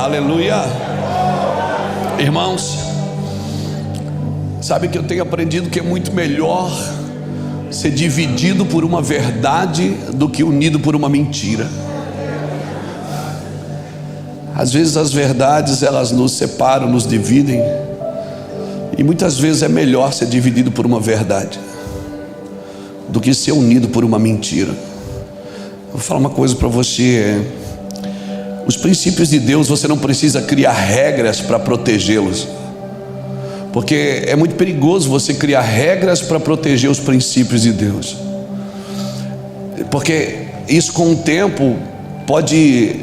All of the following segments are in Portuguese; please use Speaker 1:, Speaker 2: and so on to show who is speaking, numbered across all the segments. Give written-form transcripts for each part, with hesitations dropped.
Speaker 1: Aleluia. Irmãos, sabe que eu tenho aprendido que é muito melhor ser dividido por uma verdade do que unido por uma mentira. Às vezes as verdades, elas nos separam, nos dividem, e muitas vezes é melhor ser dividido por uma verdade do que ser unido por uma mentira. Vou falar uma coisa para você: os princípios de Deus, você não precisa criar regras para protegê-los, porque é muito perigoso você criar regras para proteger os princípios de Deus, porque isso com o tempo pode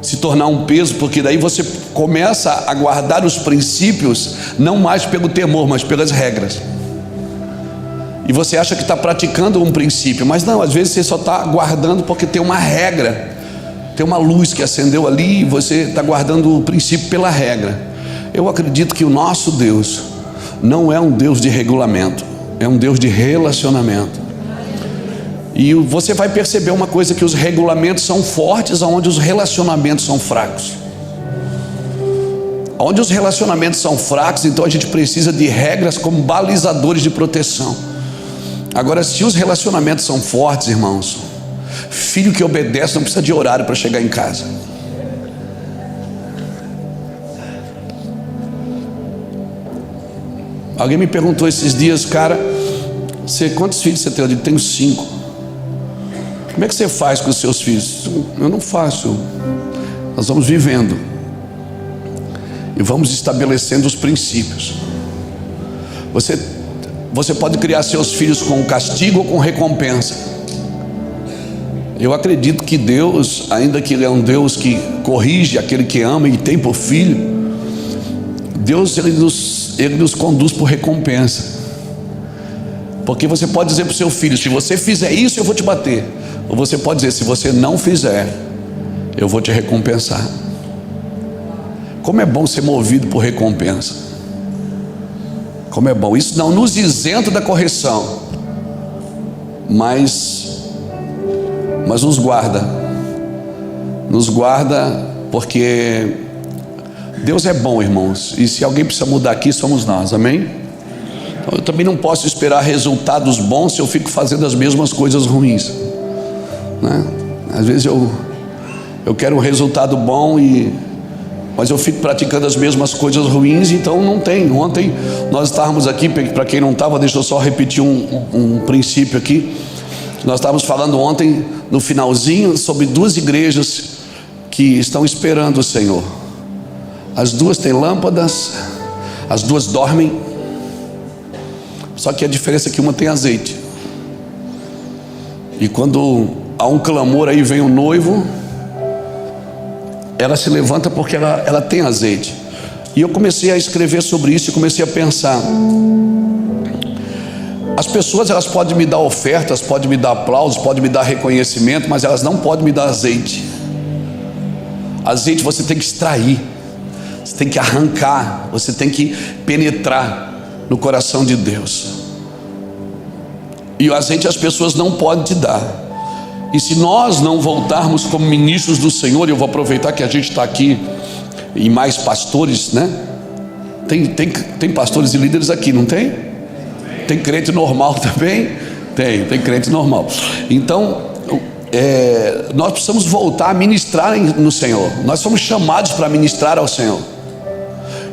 Speaker 1: se tornar um peso, porque daí você começa a guardar os princípios não mais pelo temor, mas pelas regras, e você acha que está praticando um princípio, mas não, às vezes você só está guardando porque tem uma regra, tem uma luz que acendeu ali e você está guardando o princípio pela regra. Eu acredito que o nosso Deus não é um Deus de regulamento, é um Deus de relacionamento. E você vai perceber uma coisa, que os regulamentos são fortes onde os relacionamentos são fracos. Onde os relacionamentos são fracos, então a gente precisa de regras como balizadores de proteção. Agora, se os relacionamentos são fortes, irmãos, filho que obedece não precisa de horário para chegar em casa. Alguém me perguntou esses dias: cara, quantos filhos você tem? Eu digo: tenho 5. Como é que você faz com os seus filhos? Eu não faço. Nós vamos vivendo e vamos estabelecendo os princípios. Você pode criar seus filhos com castigo ou com recompensa. Eu acredito que Deus, ainda que Ele é um Deus que corrige aquele que ama e tem por filho, Deus ele nos conduz por recompensa. Porque você pode dizer para o seu filho: se você fizer isso, eu vou te bater. Ou você pode dizer: se você não fizer, eu vou te recompensar. Como é bom ser movido por recompensa. Como é bom. Isso não nos isenta da correção, mas nos guarda. Nos guarda, porque Deus é bom, irmãos. E se alguém precisa mudar aqui, somos nós, amém? Então, eu também não posso esperar resultados bons se eu fico fazendo as mesmas coisas ruins, né? Às vezes eu quero um resultado bom, mas eu fico praticando as mesmas coisas ruins, então não tem. Ontem nós estávamos aqui, para quem não estava, deixa eu só repetir um princípio aqui. Nós estávamos falando ontem, no finalzinho, sobre 2 igrejas que estão esperando o Senhor. As 2 têm lâmpadas, as 2 dormem, só que a diferença é que uma tem azeite. E quando há um clamor, aí vem o noivo, ela se levanta porque ela tem azeite. E eu comecei a escrever sobre isso e comecei a pensar: as pessoas, elas podem me dar ofertas, podem me dar aplausos, podem me dar reconhecimento, mas elas não podem me dar azeite. Azeite você tem que extrair, você tem que arrancar, você tem que penetrar no coração de Deus. E o azeite as pessoas não podem te dar. E se nós não voltarmos como ministros do Senhor, eu vou aproveitar que a gente está aqui e mais pastores, né? Tem pastores e líderes aqui, não tem? Tem crente normal também? Tem crente normal. Então, nós precisamos voltar a ministrar no Senhor. Nós somos chamados para ministrar ao Senhor.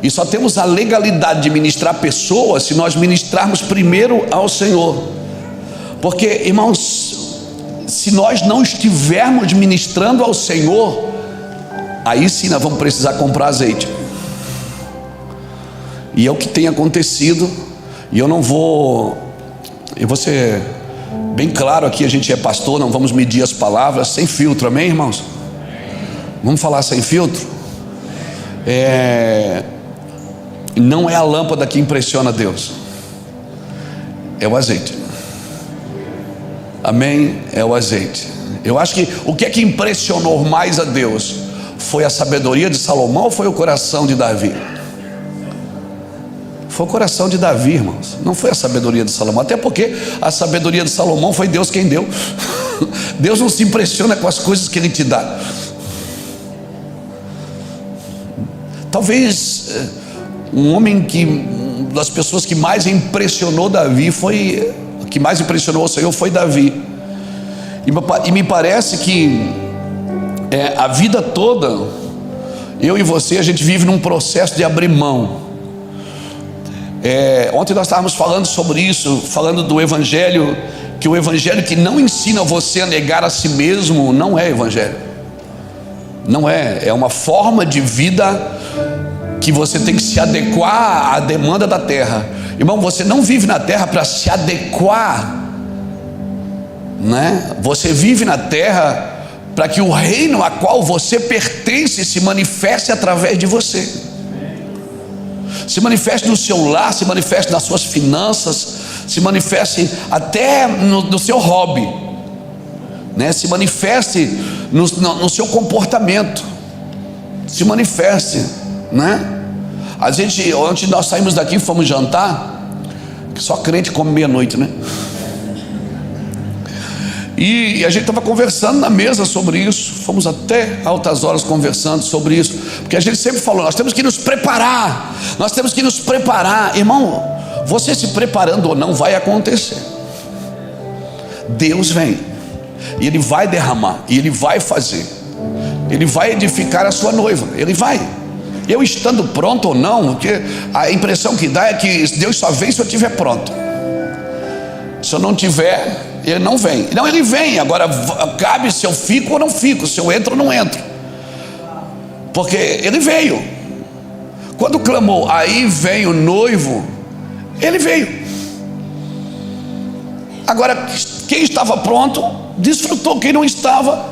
Speaker 1: E só temos a legalidade de ministrar pessoas se nós ministrarmos primeiro ao Senhor. Porque, irmãos, se nós não estivermos ministrando ao Senhor, aí sim nós vamos precisar comprar azeite. E é o que tem acontecido. E eu vou ser bem claro aqui: a gente é pastor, não vamos medir as palavras sem filtro, amém, irmãos? Vamos falar sem filtro? Não é a lâmpada que impressiona Deus, é o azeite. Amém? É o azeite. Eu acho que o que é que impressionou mais a Deus? Foi a sabedoria de Salomão ou foi o coração de Davi? Foi o coração de Davi, irmãos. Não foi a sabedoria de Salomão. Até porque a sabedoria de Salomão foi Deus quem deu. Deus não se impressiona com as coisas que Ele te dá. Talvez um homem das pessoas que mais impressionou Davi que mais impressionou o Senhor foi Davi. E me parece que a vida toda, eu e você, a gente vive num processo de abrir mão. Ontem nós estávamos falando sobre isso, falando do evangelho, que o evangelho que não ensina você a negar a si mesmo não é evangelho. Não é uma forma de vida que você tem que se adequar à demanda da terra. Irmão, você não vive na terra para se adequar, né? Você vive na terra para que o reino a qual você pertence se manifeste através de você. Se manifeste no seu lar, se manifeste nas suas finanças, se manifeste até no seu hobby, né? Se manifeste no seu comportamento, se manifeste, né? Ontem nós saímos daqui, fomos jantar, só crente come meia-noite, né? E a gente estava conversando na mesa sobre isso, fomos até altas horas conversando sobre isso, porque a gente sempre falou, nós temos que nos preparar, irmão, você se preparando ou não vai acontecer. Deus vem, e Ele vai derramar, e Ele vai fazer, Ele vai edificar a sua noiva, Ele vai. Eu estando pronto ou não, porque a impressão que dá é que Deus só vem se eu estiver pronto. Se eu não tiver, Ele não vem. Não, Ele vem, agora cabe se eu fico ou não fico, se eu entro ou não entro, porque Ele veio. Quando clamou, aí vem o noivo, Ele veio. Agora, quem estava pronto, desfrutou, quem não estava.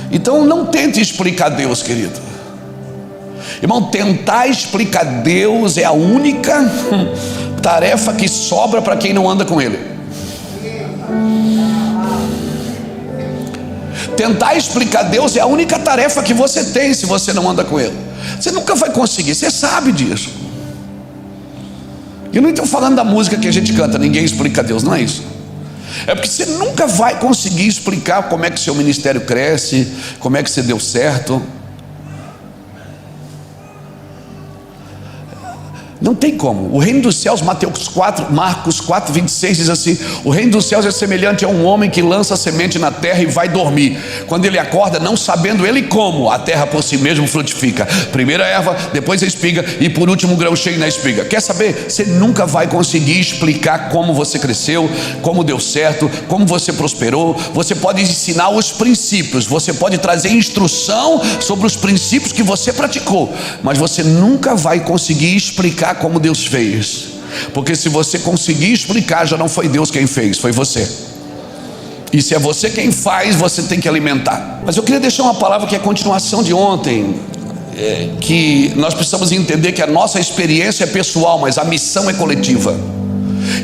Speaker 1: Então não tente explicar Deus, querido. Irmão, tentar explicar Deus é a única tarefa que sobra para quem não anda com Ele. Tentar explicar Deus é a única tarefa que você tem se você não anda com Ele. Você nunca vai conseguir, você sabe disso. Eu não estou falando da música que a gente canta, ninguém explica Deus, não é isso. É porque você nunca vai conseguir explicar como é que seu ministério cresce, como é que você deu certo. Não tem como. O reino dos céus, Marcos 4, 26 diz assim: o reino dos céus é semelhante a um homem que lança a semente na terra e vai dormir. Quando ele acorda, não sabendo ele como, a terra por si mesmo frutifica. Primeiro a erva, depois a espiga e por último o grão cheio na espiga. Quer saber? Você nunca vai conseguir explicar como você cresceu, como deu certo, como você prosperou. Você pode ensinar os princípios, você pode trazer instrução sobre os princípios que você praticou, mas você nunca vai conseguir explicar como Deus fez, porque se você conseguir explicar, já não foi Deus quem fez, foi você. E se é você quem faz, você tem que alimentar. Mas eu queria deixar uma palavra que é a continuação de ontem, que nós precisamos entender que a nossa experiência é pessoal, mas a missão é coletiva.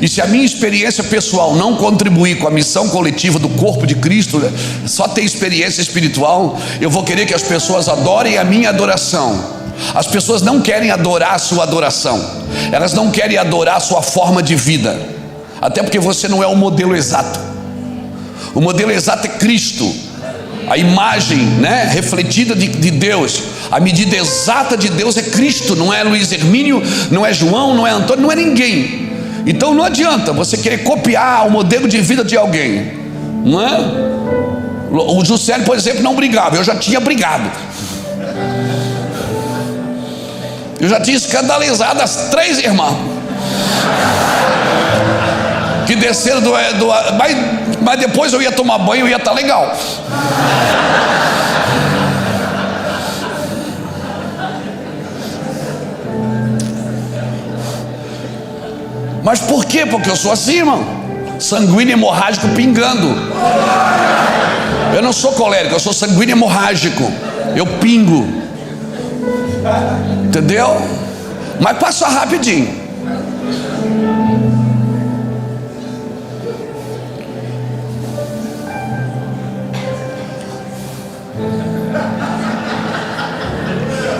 Speaker 1: E se a minha experiência pessoal não contribuir com a missão coletiva do corpo de Cristo, só ter experiência espiritual, eu vou querer que as pessoas adorem a minha adoração. As pessoas não querem adorar a sua adoração, elas não querem adorar a sua forma de vida, até porque você não é o modelo exato. O modelo exato é Cristo, a imagem, né, refletida de Deus. A medida exata de Deus é Cristo, não é Luiz Hermínio, não é João, não é Antônio, não é ninguém. Então não adianta você querer copiar o modelo de vida de alguém, não é? O Juscelio, por exemplo, não brigava, eu já tinha brigado. Eu já tinha escandalizado as 3 irmãs que desceram mas depois eu ia tomar banho e ia estar legal. Mas por quê? Porque eu sou assim, irmão. Sanguíneo hemorrágico pingando. Eu não sou colérico, eu sou sanguíneo hemorrágico. Eu pingo. Entendeu? Mas passa rapidinho.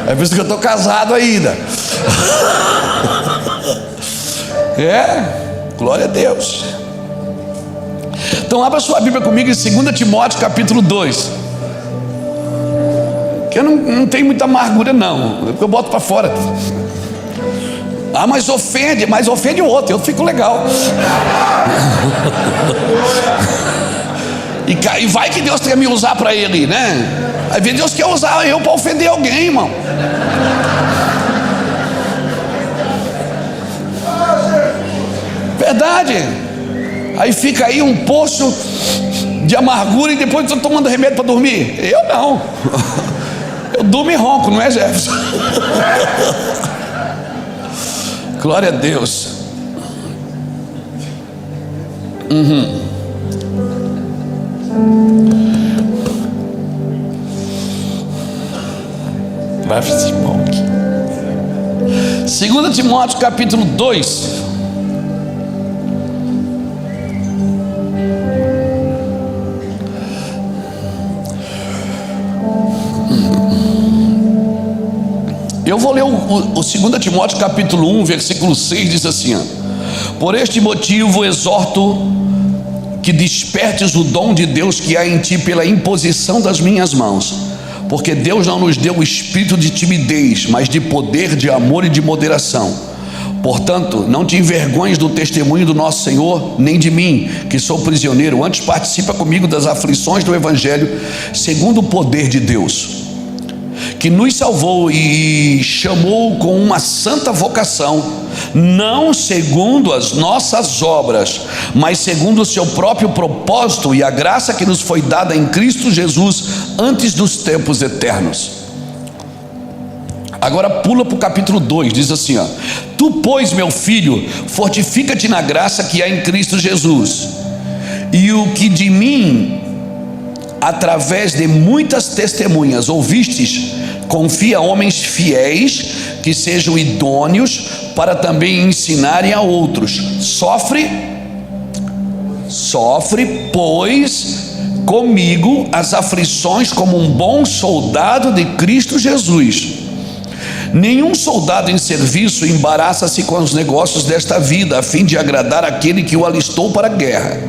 Speaker 1: É por isso que eu estou casado ainda. Glória a Deus. Então abra sua Bíblia comigo em 2 Timóteo capítulo 2. Que eu não tenho muita amargura, não. Eu boto para fora. Ah, mas ofende o outro, eu fico legal. E vai que Deus quer me usar para ele, né? Às vezes Deus quer usar eu para ofender alguém, irmão. Verdade. Aí fica aí um poço de amargura e depois estou tomando remédio para dormir. Eu não. Eu durmo e ronco, não é, Jefferson? Glória a Deus. Vai fazer bom aqui. 2 Timóteo capítulo 2. Eu vou ler o 2 Timóteo capítulo 1, versículo 6, diz assim: por este motivo exorto que despertes o dom de Deus que há em ti pela imposição das minhas mãos, porque Deus não nos deu o espírito de timidez, mas de poder, de amor e de moderação. Portanto, não te envergonhes do testemunho do nosso Senhor, nem de mim, que sou prisioneiro, antes participa comigo das aflições do Evangelho, segundo o poder de Deus, que nos salvou e chamou com uma santa vocação, não segundo as nossas obras, mas segundo o seu próprio propósito e a graça que nos foi dada em Cristo Jesus antes dos tempos eternos. Agora pula para o capítulo 2, diz assim: tu, pois, meu filho, fortifica-te na graça que há em Cristo Jesus, e o que de mim, através de muitas testemunhas, ouvistes, confia a homens fiéis, que sejam idôneos para também ensinarem a outros. Sofre, pois, comigo as aflições como um bom soldado de Cristo Jesus. Nenhum soldado em serviço embaraça-se com os negócios desta vida, a fim de agradar aquele que o alistou para a guerra.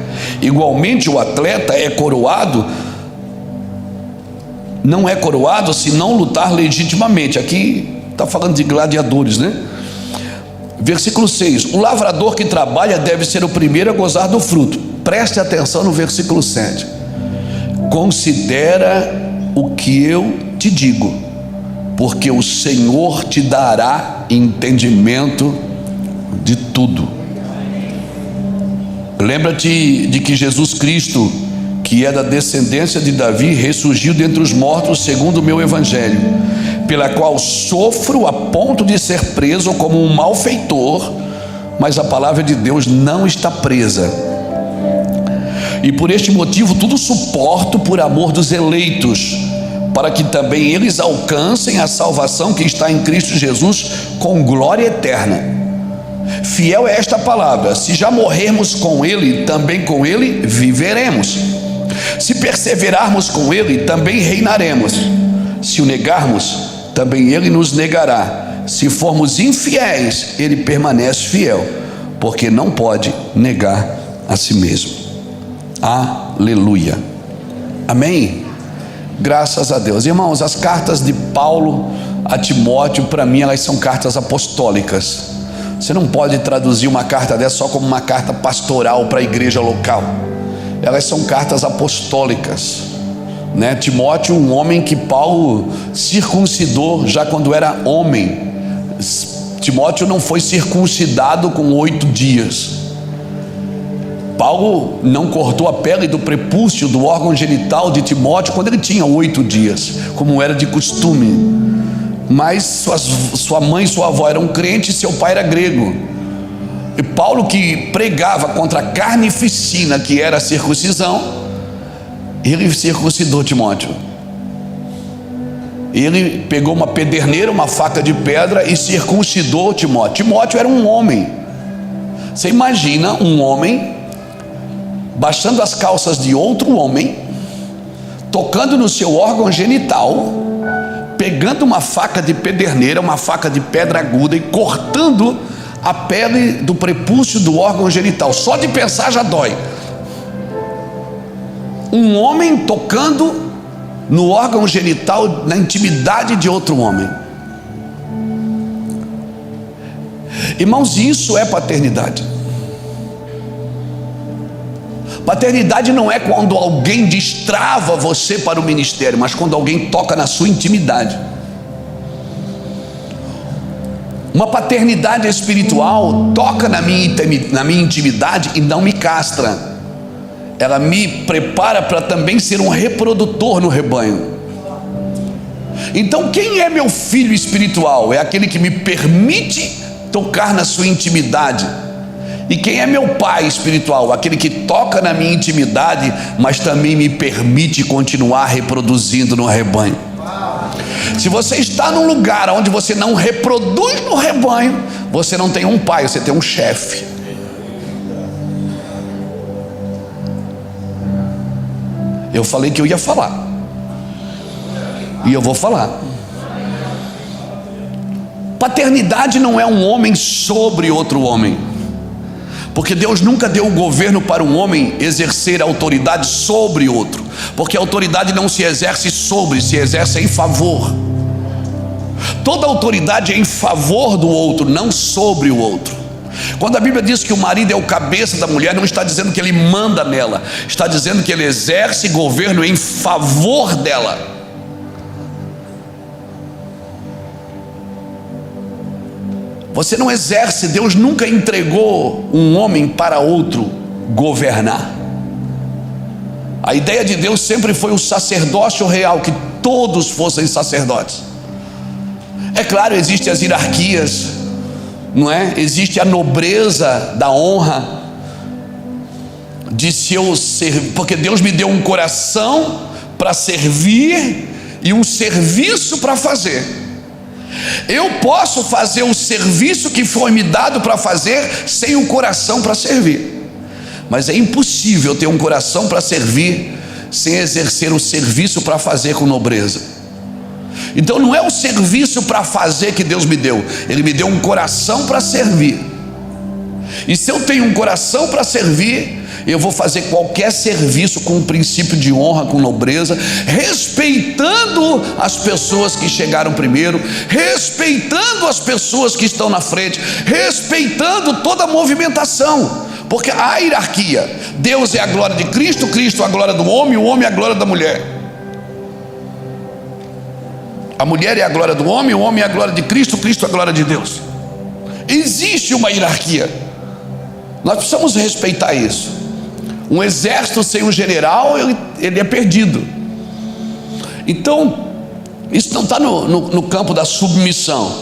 Speaker 1: Igualmente o atleta não é coroado se não lutar legitimamente. Aqui está falando de gladiadores, né? Versículo 6: o lavrador que trabalha deve ser o primeiro a gozar do fruto. Preste atenção no versículo 7: considera o que eu te digo, porque o Senhor te dará entendimento de tudo. Lembra-te de que Jesus Cristo, que é da descendência de Davi, ressurgiu dentre os mortos segundo o meu evangelho, pela qual sofro a ponto de ser preso como um malfeitor, mas a palavra de Deus não está presa. E por este motivo tudo suporto por amor dos eleitos, para que também eles alcancem a salvação que está em Cristo Jesus com glória eterna. Fiel é esta palavra: se já morrermos com ele, também com ele viveremos. Se perseverarmos com ele, também reinaremos. Se o negarmos, também ele nos negará. Se formos infiéis, ele permanece fiel, porque não pode negar a si mesmo. Aleluia. Amém? Graças a Deus. Irmãos, as cartas de Paulo a Timóteo, para mim, elas são cartas apostólicas. Você não pode traduzir uma carta dessa só como uma carta pastoral para a igreja local. Elas são cartas apostólicas, né? Timóteo, um homem que Paulo circuncidou já quando era homem. Timóteo não foi circuncidado com 8 dias. Paulo não cortou a pele do prepúcio, do órgão genital de Timóteo quando ele tinha 8 dias, como era de costume. Mas sua mãe e sua avó eram crentes e seu pai era grego. E Paulo, que pregava contra a carnificina, que era a circuncisão, ele circuncidou Timóteo. Ele pegou uma pederneira, uma faca de pedra e circuncidou Timóteo. Timóteo era um homem. Você imagina um homem baixando as calças de outro homem, tocando no seu órgão genital, pegando uma faca de pederneira, uma faca de pedra aguda, e cortando a pele do prepúcio do órgão genital. Só de pensar já dói. Um homem tocando no órgão genital, na intimidade de outro homem. Irmãos, isso é paternidade. Paternidade não é quando alguém destrava você para o ministério, mas quando alguém toca na sua intimidade. Uma paternidade espiritual toca na minha intimidade e não me castra. Ela me prepara para também ser um reprodutor no rebanho. Então, quem é meu filho espiritual? É aquele que me permite tocar na sua intimidade. E quem é meu pai espiritual? Aquele que toca na minha intimidade, mas também me permite continuar reproduzindo no rebanho. Se você está num lugar onde você não reproduz no rebanho, você não tem um pai, você tem um chefe. Eu falei que eu ia falar, e eu vou falar. Paternidade não é um homem sobre outro homem, porque Deus nunca deu o governo para um homem exercer autoridade sobre outro, porque a autoridade não se exerce sobre, se exerce em favor. Toda autoridade é em favor do outro, não sobre o outro. Quando a Bíblia diz que o marido é o cabeça da mulher, não está dizendo que ele manda nela, está dizendo que ele exerce governo em favor dela. Você não exerce, Deus nunca entregou um homem para outro governar. A ideia de Deus sempre foi o sacerdócio real, que todos fossem sacerdotes. É claro, existem as hierarquias, não é? Existe a nobreza da honra, de se eu servir, porque Deus me deu um coração para servir e um serviço para fazer. Eu posso fazer o serviço que foi me dado para fazer sem um coração para servir, mas é impossível ter um coração para servir sem exercer o serviço para fazer com nobreza. Então não é o serviço para fazer que Deus me deu, Ele me deu um coração para servir. E se eu tenho um coração para servir, eu vou fazer qualquer serviço com um princípio de honra, com nobreza, respeitando as pessoas que chegaram primeiro, respeitando as pessoas que estão na frente, respeitando toda a movimentação, porque há hierarquia. Deus é a glória de Cristo, Cristo é a glória do homem, o homem é a glória da mulher. A mulher é a glória do homem, o homem é a glória de Cristo, Cristo é a glória de Deus. Existe uma hierarquia. Nós precisamos respeitar isso. Um exército sem um general, ele é perdido. Então, isso não está no campo da submissão.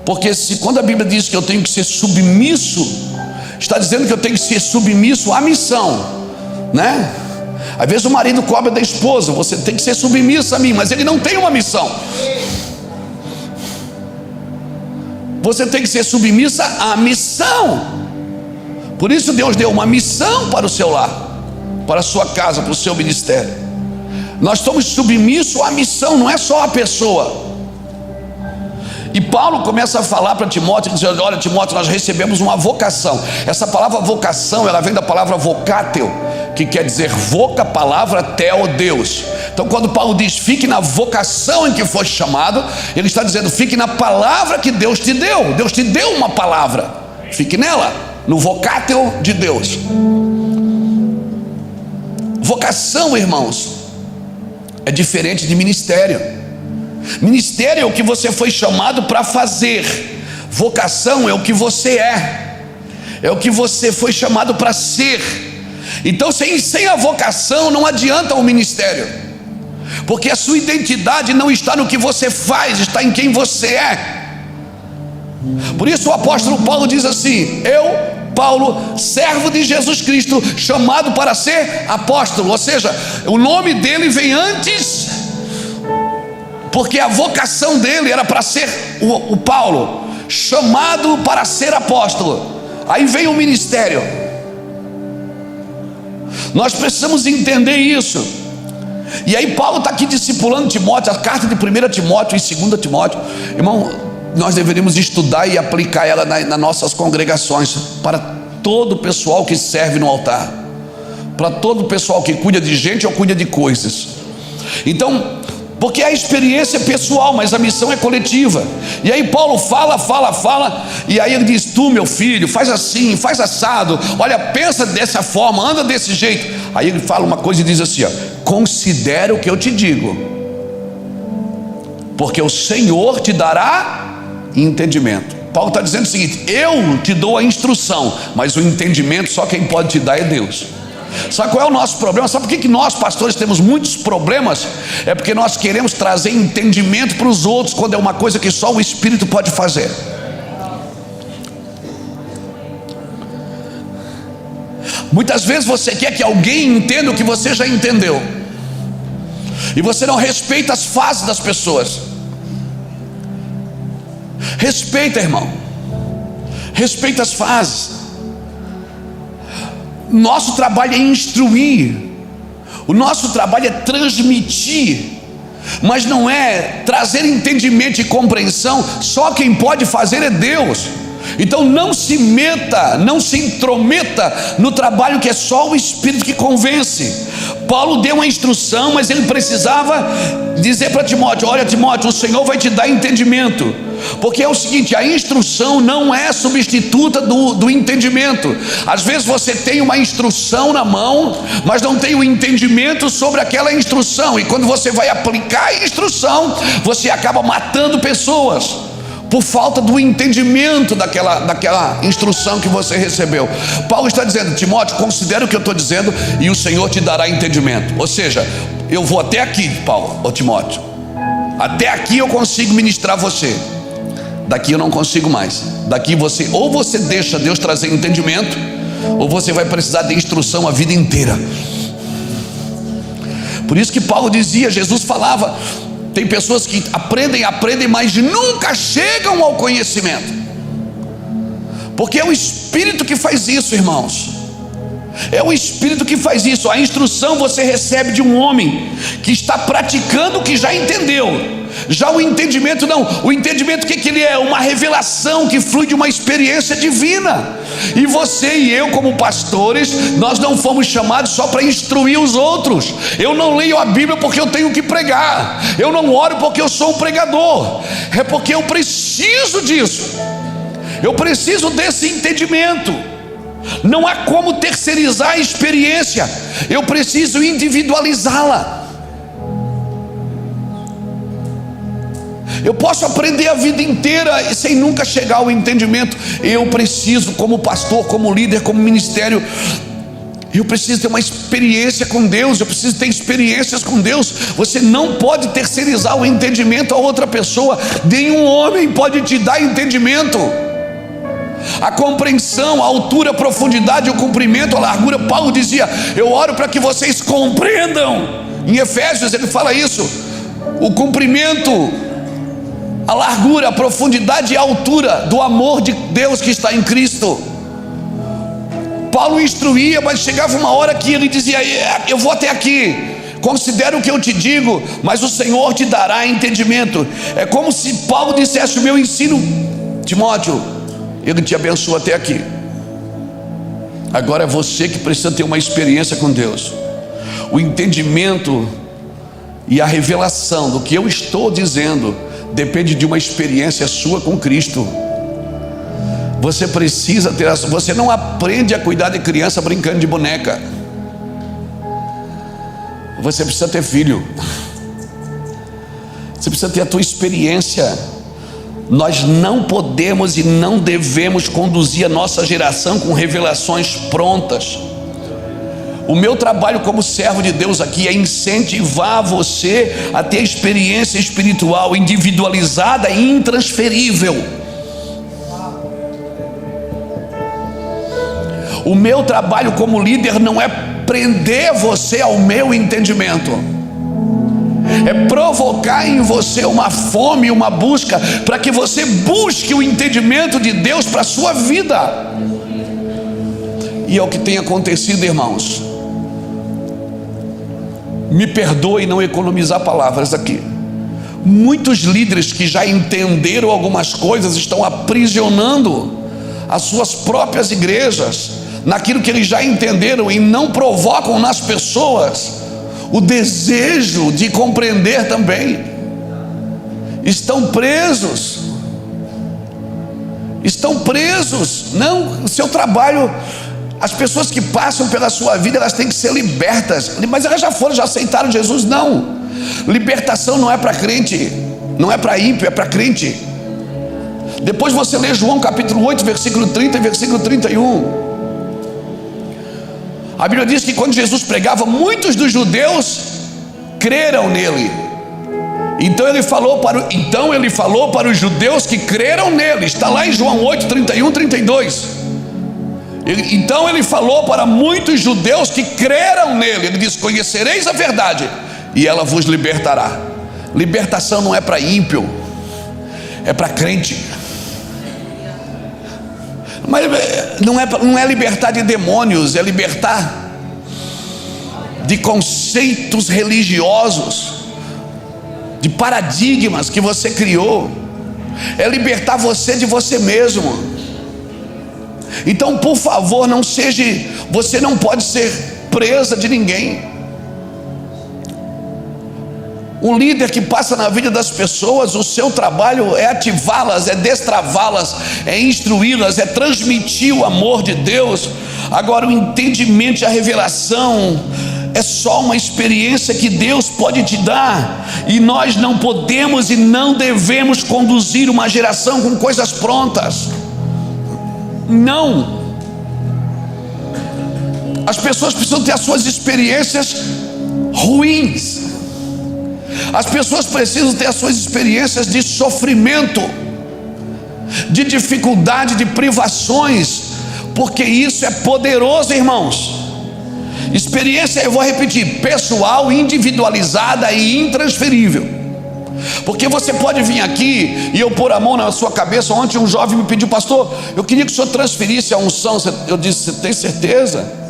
Speaker 1: Porque quando a Bíblia diz que eu tenho que ser submisso, está dizendo que eu tenho que ser submisso à missão, né? Às vezes o marido cobra da esposa: você tem que ser submisso a mim, mas ele não tem uma missão. Você tem que ser submissa à missão. Por isso Deus deu uma missão para o seu lar, para a sua casa, para o seu ministério. Nós estamos submissos à missão, não é só a pessoa. E Paulo começa a falar para Timóteo, dizendo: olha, Timóteo, nós recebemos uma vocação. Essa palavra vocação, ela vem da palavra vocateo, que quer dizer voca, palavra, tel, Deus. Então quando Paulo diz fique na vocação em que foi chamado, ele está dizendo fique na palavra que Deus te deu. Deus te deu uma palavra, fique nela, no vocateo de Deus. Vocação, irmãos, é diferente de ministério. Ministério é o que você foi chamado para fazer. Vocação é o que você é o que você foi chamado para ser. Então sem a vocação não adianta o ministério, porque a sua identidade não está no que você faz, está em quem você é. Por isso o apóstolo Paulo diz assim: eu, Paulo, servo de Jesus Cristo, chamado para ser apóstolo. Ou seja, o nome dele vem antes, porque a vocação dele era para ser o Paulo, chamado para ser apóstolo. Aí vem o ministério. Nós precisamos entender isso. E aí Paulo está aqui discipulando Timóteo, a carta de 1 Timóteo e 2 Timóteo. Irmão, nós deveríamos estudar e aplicar ela nas nossas congregações, para todo o pessoal que serve no altar, para todo o pessoal que cuida de gente ou cuida de coisas. Então, porque a experiência é pessoal, mas a missão é coletiva. E aí Paulo fala, e aí ele diz: tu, meu filho, faz assim, faz assado, olha, pensa dessa forma, anda desse jeito. Aí ele fala uma coisa e diz assim: ó, considera o que eu te digo, porque o Senhor te dará entendimento. Paulo está dizendo o seguinte: eu te dou a instrução, mas o entendimento só quem pode te dar é Deus. Sabe qual é o nosso problema? Sabe por que nós, pastores, temos muitos problemas? É porque nós queremos trazer entendimento para os outros, quando é uma coisa que só o Espírito pode fazer. Muitas vezes você quer que alguém entenda o que você já entendeu, e você não respeita as fases das pessoas. Respeita, irmão, respeita as fases. Nosso trabalho é instruir, o nosso trabalho é transmitir, mas não é trazer entendimento e compreensão. Só quem pode fazer é Deus. Então não se meta, não se intrometa no trabalho que é só o Espírito que convence. Paulo deu uma instrução, mas ele precisava dizer para Timóteo: olha, Timóteo, o Senhor vai te dar entendimento. Porque é o seguinte, a instrução não é substituta do entendimento. Às vezes você tem uma instrução na mão, mas não tem o entendimento sobre aquela instrução, e quando você vai aplicar a instrução, você acaba matando pessoas por falta do entendimento daquela instrução que você recebeu. Paulo está dizendo: Timóteo, considera o que eu estou dizendo e o Senhor te dará entendimento. Ou seja, eu vou até aqui, Paulo, ou Timóteo, até aqui eu consigo ministrar você, daqui eu não consigo mais. Daqui você, ou você deixa Deus trazer entendimento, ou você vai precisar de instrução a vida inteira. Por isso que Paulo dizia, Jesus falava: tem pessoas que aprendem, mas nunca chegam ao conhecimento, porque é o Espírito que faz isso, irmãos. É o Espírito que faz isso. A instrução você recebe de um homem que está praticando o que já entendeu. Já o entendimento não. O entendimento, o que ele é? Uma revelação que flui de uma experiência divina. E você e eu, como pastores, nós não fomos chamados só para instruir os outros. Eu não leio a Bíblia porque eu tenho que pregar, eu não oro porque eu sou um pregador, é porque eu preciso disso. Eu preciso desse entendimento. Não há como terceirizar a experiência, eu preciso individualizá-la. Eu posso aprender a vida inteira sem nunca chegar ao entendimento. Eu preciso, como pastor, como líder, como ministério, eu preciso ter uma experiência com Deus, eu preciso ter experiências com Deus. Você não pode terceirizar o entendimento a outra pessoa. Nenhum homem pode te dar entendimento. A compreensão, a altura, a profundidade, o comprimento, a largura. Paulo dizia: eu oro para que vocês compreendam. Em Efésios ele fala isso: o comprimento, a largura, a profundidade e a altura do amor de Deus que está em Cristo. Paulo instruía, mas chegava uma hora que ele dizia: eu vou até aqui, considera o que eu te digo, mas o Senhor te dará entendimento. É como se Paulo dissesse: o meu ensino, Timóteo, ele te abençoa até aqui. Agora é você que precisa ter uma experiência com Deus. O entendimento e a revelação do que eu estou dizendo depende de uma experiência sua com Cristo. Você precisa ter essa. Você não aprende a cuidar de criança brincando de boneca. Você precisa ter filho. Você precisa ter a tua experiência. Nós não podemos e não devemos conduzir a nossa geração com revelações prontas. O meu trabalho como servo de Deus aqui é incentivar você a ter experiência espiritual individualizada e intransferível. O meu trabalho como líder não é prender você ao meu entendimento, é provocar em você uma fome, uma busca, para que você busque o entendimento de Deus para a sua vida. E é o que tem acontecido, irmãos. Me perdoe não economizar palavras aqui. Muitos líderes que já entenderam algumas coisas estão aprisionando as suas próprias igrejas naquilo que eles já entenderam e não provocam nas pessoas o desejo de compreender também. Estão presos. Não, o seu trabalho, as pessoas que passam pela sua vida, elas têm que ser libertas. Mas elas já aceitaram Jesus? Não. Libertação não é para crente, não é para ímpio, é para crente. Depois você lê João capítulo 8, versículo 30 e versículo 31. A Bíblia diz que quando Jesus pregava, muitos dos judeus creram nele. Então ele falou para os judeus que creram nele. Está lá em João 8, 31, 32. Então ele falou para muitos judeus que creram nele. Ele diz: conhecereis a verdade e ela vos libertará. Libertação não é para ímpio, é para crente. Mas não é libertar de demônios, é libertar de conceitos religiosos, de paradigmas que você criou. É libertar você de você mesmo. Então, por favor, você não pode ser presa de ninguém. Um líder que passa na vida das pessoas, o seu trabalho é ativá-las, é destravá-las, é instruí-las, é transmitir o amor de Deus. Agora, o entendimento e a revelação é só uma experiência que Deus pode te dar, e nós não podemos e não devemos conduzir uma geração com coisas prontas. Não. As pessoas precisam ter as suas experiências ruins. As pessoas precisam ter as suas experiências de sofrimento, de dificuldade, de privações, porque isso é poderoso, irmãos. Experiência, eu vou repetir, pessoal, individualizada e intransferível. Porque você pode vir aqui e eu pôr a mão na sua cabeça. Ontem um jovem me pediu: pastor, eu queria que o senhor transferisse a unção. Eu disse: você tem certeza?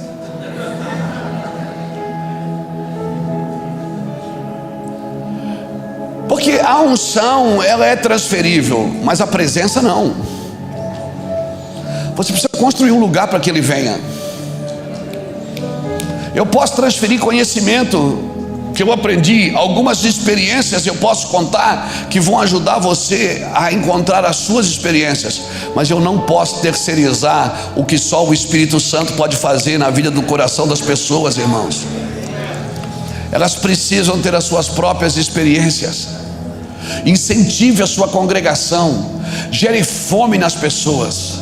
Speaker 1: Porque a unção, ela é transferível, mas a presença não. Você precisa construir um lugar para que ele venha. Eu posso transferir conhecimento que eu aprendi, algumas experiências eu posso contar que vão ajudar você a encontrar as suas experiências, mas eu não posso terceirizar o que só o Espírito Santo pode fazer na vida do coração das pessoas, irmãos. Elas precisam ter as suas próprias experiências. Incentive a sua congregação, gere fome nas pessoas,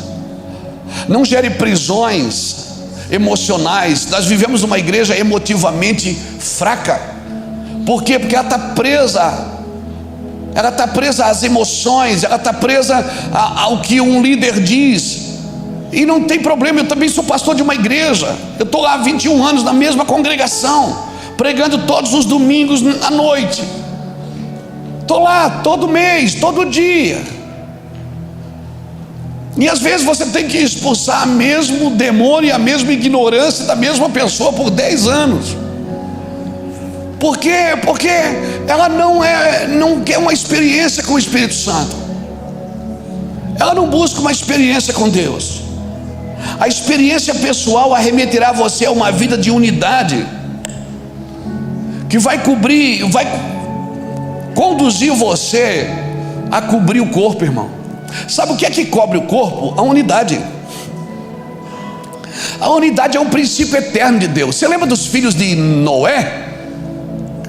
Speaker 1: não gere prisões emocionais. Nós vivemos uma igreja emotivamente fraca. Por quê? Porque ela está presa às emoções, ela está presa ao que um líder diz. E não tem problema, eu também sou pastor de uma igreja, eu estou lá há 21 anos na mesma congregação, pregando todos os domingos à noite. Estou lá todo mês, todo dia. E às vezes você tem que expulsar o mesmo demônio e a mesma ignorância da mesma pessoa por 10 anos. Por quê? Porque ela não quer uma experiência com o Espírito Santo. Ela não busca uma experiência com Deus. A experiência pessoal arremeterá você a uma vida de unidade, que vai conduzir você a cobrir o corpo, irmão. Sabe o que é que cobre o corpo? A unidade. A unidade é um princípio eterno de Deus. Você lembra dos filhos de Noé?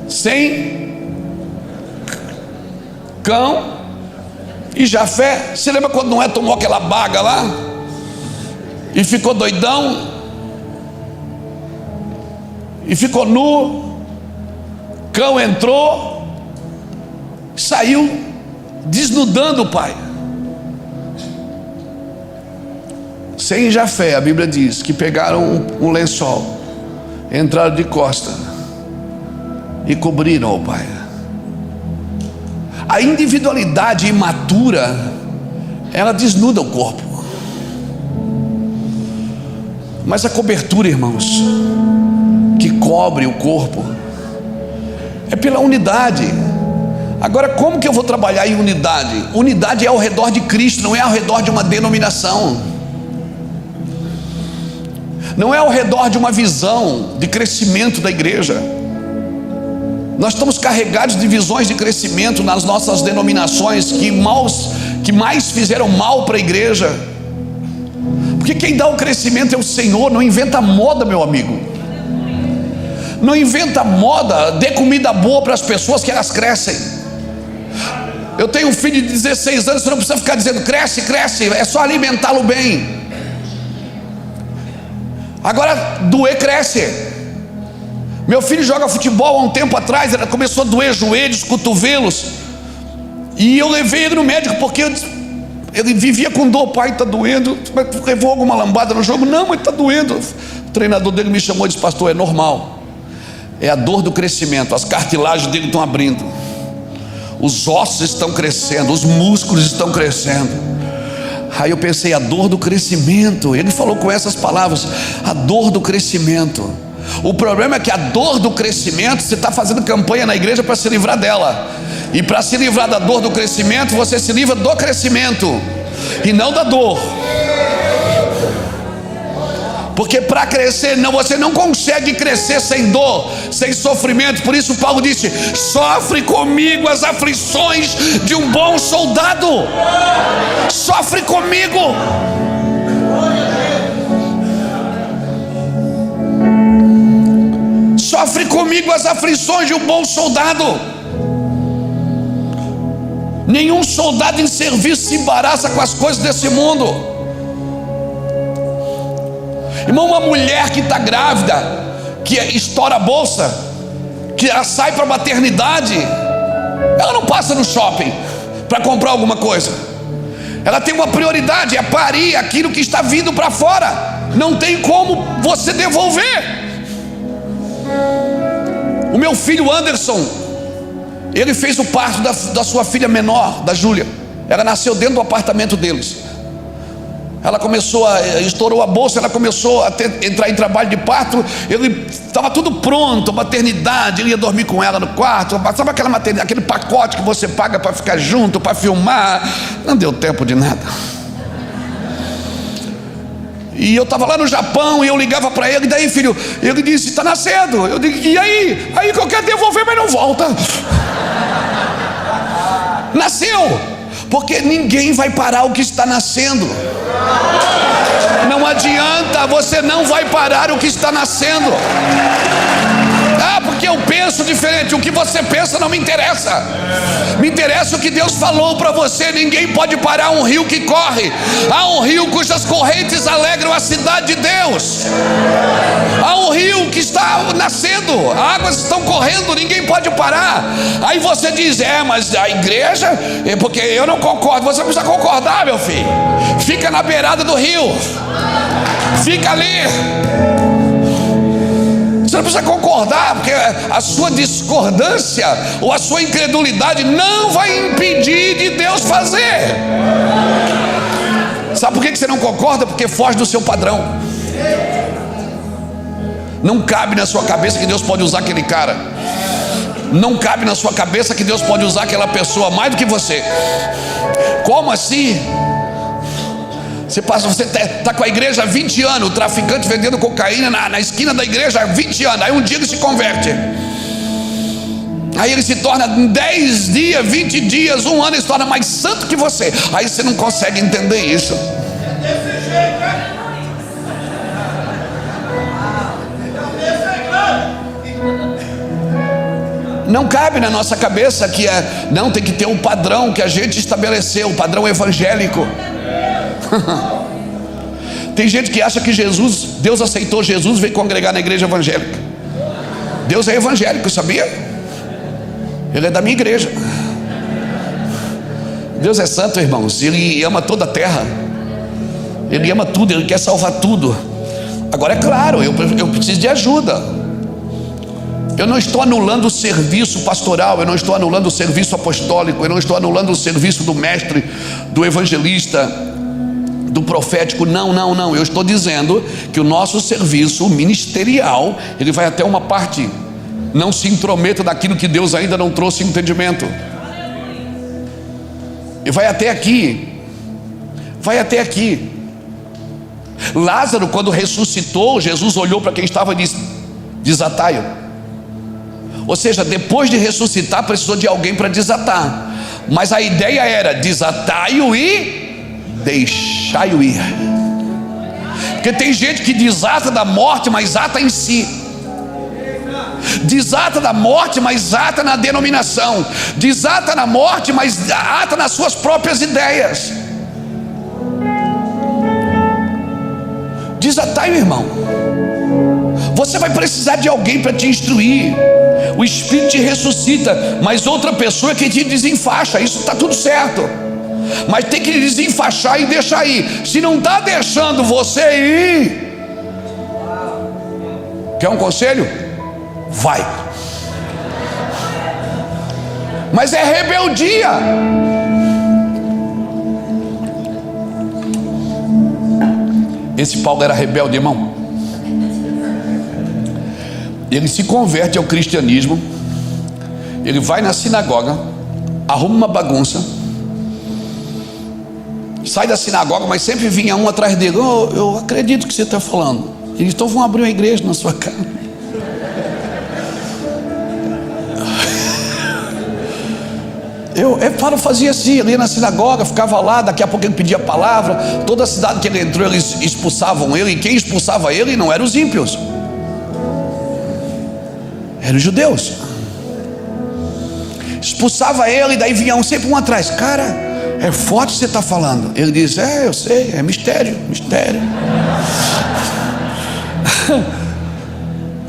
Speaker 1: Sem, Cão e Jafé. Você lembra quando Noé tomou aquela baga lá e ficou doidão e ficou nu? Cão entrou, saiu desnudando o pai. Sem Jafé, a Bíblia diz que pegaram um lençol, entraram de costa e cobriram o pai. A individualidade imatura, ela desnuda o corpo. Mas a cobertura, irmãos, que cobre o corpo, é pela unidade. Agora, como que eu vou trabalhar em unidade? Unidade é ao redor de Cristo, não é ao redor de uma denominação, não é ao redor de uma visão de crescimento da igreja. Nós estamos carregados de visões de crescimento nas nossas denominações que mais fizeram mal para a igreja. Porque quem dá o crescimento é o Senhor. Não inventa moda, meu amigo. Não inventa moda. Dê comida boa para as pessoas que elas crescem. Eu tenho um filho de 16 anos. Você não precisa ficar dizendo cresce, cresce. É só alimentá-lo bem. Agora doer cresce. Meu filho joga futebol há um tempo atrás. Ele começou a doer joelhos, cotovelos. E eu levei ele no médico porque ele vivia com dor. Pai, está doendo. Levou alguma lambada no jogo? Não, mas está doendo. O treinador dele me chamou e disse: pastor, é normal. É a dor do crescimento. As cartilagens dele estão abrindo, os ossos estão crescendo, os músculos estão crescendo. Aí eu pensei: a dor do crescimento. Ele falou com essas palavras: a dor do crescimento. O problema é que a dor do crescimento, você está fazendo campanha na igreja para se livrar dela. E para se livrar da dor do crescimento, você se livra do crescimento e não da dor. Porque para crescer, você não consegue crescer sem dor, sem sofrimento. Por isso Paulo disse: sofre comigo as aflições de um bom soldado. Sofre comigo. Sofre comigo as aflições de um bom soldado. Nenhum soldado em serviço se embaraça com as coisas desse mundo. Irmão, uma mulher que está grávida, que estoura a bolsa, que ela sai para a maternidade, ela não passa no shopping para comprar alguma coisa. Ela tem uma prioridade: é parir aquilo que está vindo para fora. Não tem como você devolver. O meu filho Anderson, ele fez o parto da sua filha menor, da Júlia. Ela nasceu dentro do apartamento deles. Ela estourou a bolsa, ela começou a entrar em trabalho de parto. Ele estava tudo pronto, maternidade, ele ia dormir com ela no quarto. Sabe aquele pacote que você paga para ficar junto, para filmar? Não deu tempo de nada. E eu estava lá no Japão e eu ligava para ele: e daí, filho? Ele disse: está nascendo. Eu digo: e aí? Aí que eu quero devolver, mas não volta. Nasceu. Porque ninguém vai parar o que está nascendo. Não adianta, você não vai parar o que está nascendo. Porque eu penso diferente. O que você pensa não me interessa. Me interessa o que Deus falou para você. Ninguém pode parar um rio que corre. Há um rio cujas correntes alegram a cidade de Deus. Há um rio que está nascendo, águas estão correndo, ninguém pode parar. Aí você diz: mas a igreja, porque eu não concordo. Você precisa concordar, meu filho. Fica na beirada do rio, fica ali. Você não precisa concordar, porque a sua discordância ou a sua incredulidade não vai impedir de Deus fazer. Sabe por que você não concorda? Porque foge do seu padrão. Não cabe na sua cabeça que Deus pode usar aquele cara. Não cabe na sua cabeça que Deus pode usar aquela pessoa mais do que você. Como assim? Você está com a igreja há 20 anos, o traficante vendendo cocaína na esquina da igreja há 20 anos. Aí um dia ele se converte. Aí ele se torna em 10 dias, 20 dias, 1 ano, ele se torna mais santo que você. Aí você não consegue entender isso. Não cabe na nossa cabeça que não, tem que ter um padrão que a gente estabeleceu, o padrão evangélico. Tem gente que acha que Deus aceitou Jesus e veio congregar na igreja evangélica. Deus é evangélico, sabia? Ele é da minha igreja. Deus é santo, irmãos. Ele ama toda a terra. Ele ama tudo, Ele quer salvar tudo. Agora é claro, eu preciso de ajuda. Eu não estou anulando o serviço pastoral, eu não estou anulando o serviço apostólico, eu não estou anulando o serviço do mestre, do evangelista, do profético. Não. Eu estou dizendo que o nosso serviço ministerial, ele vai até uma parte. Não se intrometa daquilo que Deus ainda não trouxe entendimento. E vai até aqui. Vai até aqui. Lázaro, quando ressuscitou, Jesus olhou para quem estava e disse: desatai-o. Ou seja, depois de ressuscitar, precisou de alguém para desatar. Mas a ideia era: desatai-o e deixai-o ir. Porque tem gente que desata da morte, mas ata em si. Desata da morte, mas ata na denominação. Desata na morte, mas ata nas suas próprias ideias. Desatai, meu irmão. Você vai precisar de alguém para te instruir. O Espírito te ressuscita, mas outra pessoa é que te desenfaixa. Isso está tudo certo, mas tem que desenfaixar e deixar ir. Se não está deixando você ir, quer um conselho? Vai. Mas é rebeldia. Esse Paulo era rebelde, irmão. Ele se converte ao cristianismo. Ele vai na sinagoga, arruma uma bagunça, sai da sinagoga, mas sempre vinha um atrás dele: oh, eu acredito que você está falando. Eles vão abrir uma igreja na sua casa. Eu fazia assim, ele ia na sinagoga, ficava lá, daqui a pouco ele pedia a palavra. Toda a cidade que ele entrou, eles expulsavam ele. E quem expulsava ele não eram os ímpios, eram os judeus. Expulsava ele, daí vinha sempre um atrás: cara, é forte o que você está falando. Ele diz: eu sei, é mistério.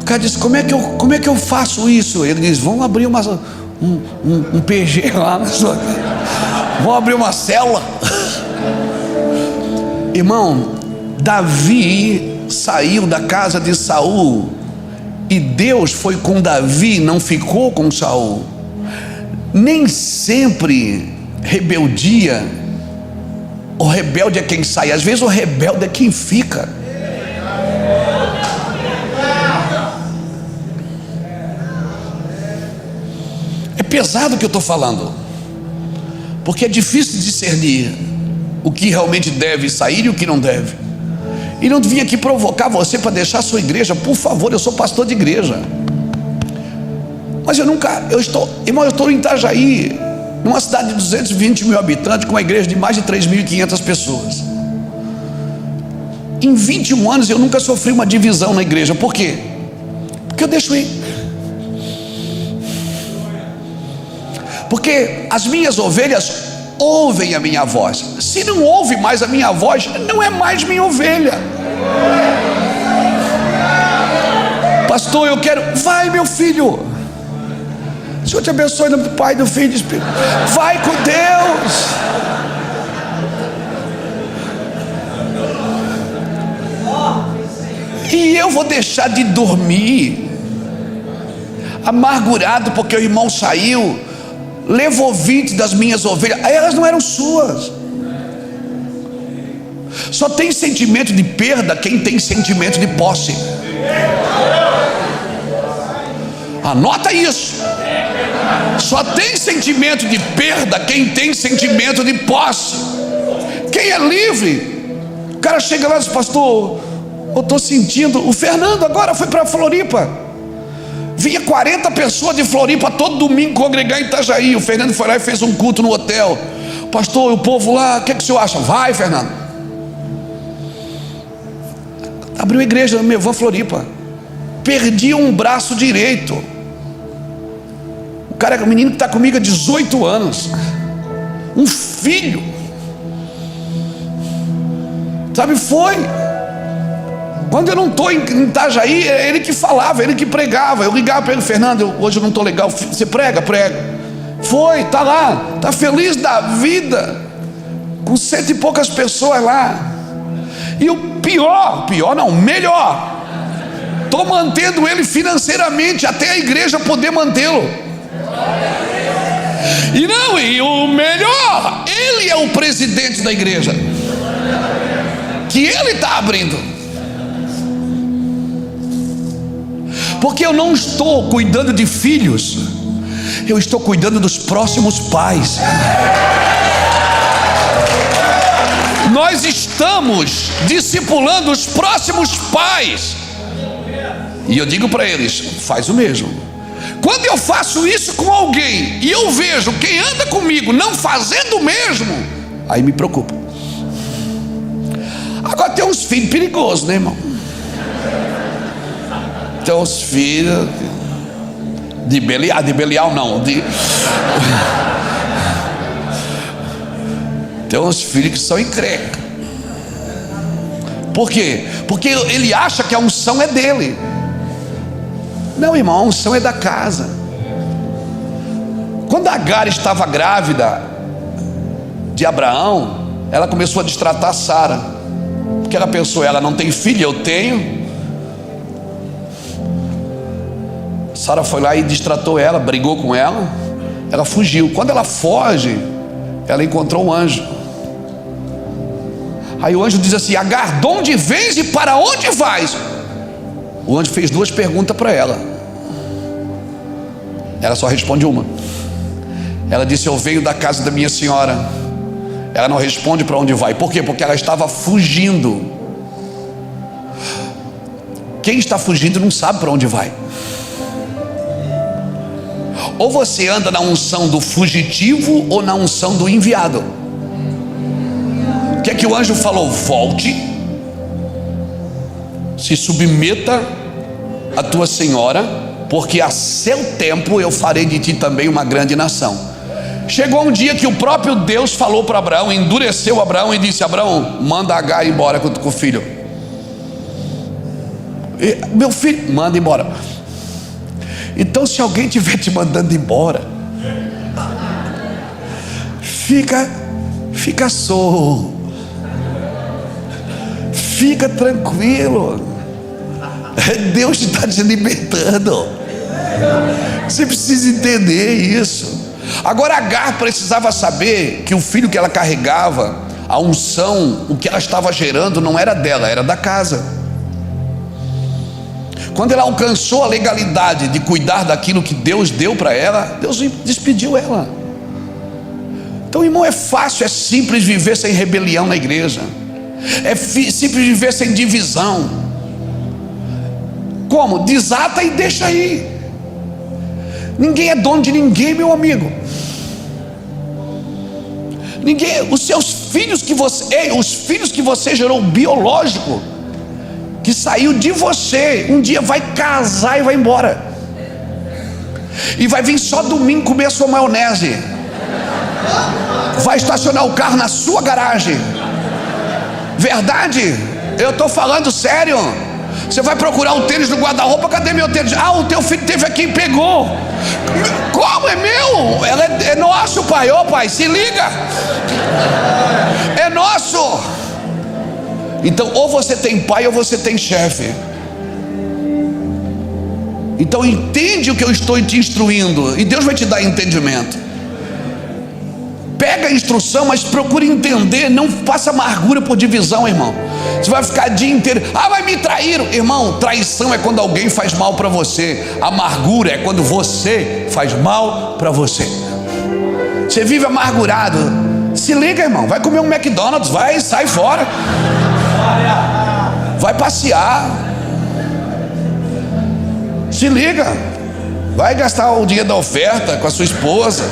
Speaker 1: O cara diz: como é que eu faço isso? Ele diz: vamos abrir um PG lá na sua casa, vamos abrir uma cela. Irmão, Davi saiu da casa de Saul, e Deus foi com Davi, não ficou com Saul. Nem sempre rebeldia, o rebelde é quem sai, às vezes o rebelde é quem fica. É pesado o que eu estou falando, porque é difícil discernir o que realmente deve sair e o que não deve. E não vim aqui provocar você para deixar a sua igreja, por favor. Eu sou pastor de igreja, mas eu estou em Itajaí, numa cidade de 220 mil habitantes, com uma igreja de mais de 3.500 pessoas. Em 21 anos eu nunca sofri uma divisão na igreja. Por quê? Porque eu deixo ir. Porque as minhas ovelhas ouvem a minha voz. Se não ouve mais a minha voz, não é mais minha ovelha. Pastor, eu quero. Vai, meu filho. O Senhor te abençoe, em nome do Pai, do Filho e do Espírito. Vai com Deus. E eu vou deixar de dormir amargurado porque o irmão saiu, levou 20 das minhas ovelhas. Elas não eram suas. Só tem sentimento de perda quem tem sentimento de posse. Anota isso. Só tem sentimento de perda quem tem sentimento de posse. Quem é livre, o cara chega lá e diz: pastor, eu estou sentindo. O Fernando agora foi para Floripa. Vinha 40 pessoas de Floripa todo domingo congregar em Itajaí. O Fernando foi lá e fez um culto no hotel. Pastor, o povo lá, o que o senhor acha? Vai, Fernando. Abriu a igreja, me levou a Floripa. Perdi um braço direito. O cara, o menino que está comigo há 18 anos, um filho, sabe, foi. Quando eu não estou em Itajaí, é ele que falava, ele que pregava. Eu ligava para ele: Fernando, hoje eu não estou legal. Você prega? Prega. Foi, está lá, está feliz da vida, com 100 e poucas pessoas lá. E o melhor, estou mantendo ele financeiramente, até a igreja poder mantê-lo. E o melhor, ele é o presidente da igreja, que ele está abrindo. Porque eu não estou cuidando de filhos, eu estou cuidando dos próximos pais. Nós estamos discipulando os próximos pais. E eu digo para eles: faz o mesmo. Quando eu faço isso com alguém e eu vejo quem anda comigo não fazendo o mesmo, aí me preocupa. Agora tem uns filhos perigosos, né, irmão? Tem uns filhos de Belial não, tem uns filhos que são encrenca. Por quê? Porque ele acha que a unção é dele. Não, irmão, a unção é da casa. Quando Agar estava grávida de Abraão, ela começou a destratar Sara, porque ela pensou, ela não tem filho, eu tenho. Sara foi lá e destratou ela, brigou com ela, ela fugiu. Quando ela foge, ela encontrou um anjo. Aí o anjo diz assim: Agar, de onde vens e para onde vais? O anjo fez duas perguntas para ela. Ela só responde uma. Ela disse: eu venho da casa da minha senhora. Ela não responde para onde vai. Por quê? Porque ela estava fugindo. Quem está fugindo não sabe para onde vai. Ou você anda na unção do fugitivo ou na unção do enviado. O que é que o anjo falou? Volte, se submeta à tua senhora, porque a seu tempo eu farei de ti também uma grande nação. Chegou um dia que o próprio Deus falou para Abraão, endureceu Abraão e disse: Abraão, manda Agar embora com o filho. Meu filho, manda embora. Então, se alguém estiver te mandando embora, fica sorro, fica tranquilo. Deus está te libertando. Você precisa entender isso. Agora Agar precisava saber que o filho que ela carregava, a unção, o que ela estava gerando não era dela, era da casa. Quando ela alcançou a legalidade de cuidar daquilo que Deus deu para ela, Deus despediu ela. Então, irmão, é fácil, é simples viver sem rebelião na igreja. É simples viver sem divisão. Como? Desata e deixa aí. Ninguém é dono de ninguém, meu amigo. Ninguém, os seus filhos que você, os filhos que você gerou biológico, que saiu de você, um dia vai casar e vai embora. E vai vir só domingo comer a sua maionese. Vai estacionar o carro na sua garagem. Verdade? Eu estou falando sério. Você vai procurar o tênis no guarda-roupa. Cadê meu tênis? Ah, o teu filho teve aqui e pegou. Como? É meu? É nosso, pai. Ô pai, se liga. É nosso. Então, ou você tem pai ou você tem chefe. Então entende o que eu estou te instruindo, e Deus vai te dar entendimento. Pega a instrução, mas procure entender. Não faça amargura por divisão, irmão. Você vai ficar o dia inteiro: ah, mas me traíram. Irmão, traição é quando alguém faz mal para você. Amargura é quando você faz mal para você. Você vive amargurado, se liga, irmão. Vai comer um McDonald's, sai fora. Vai passear. Se liga. Vai gastar o dinheiro da oferta com a sua esposa.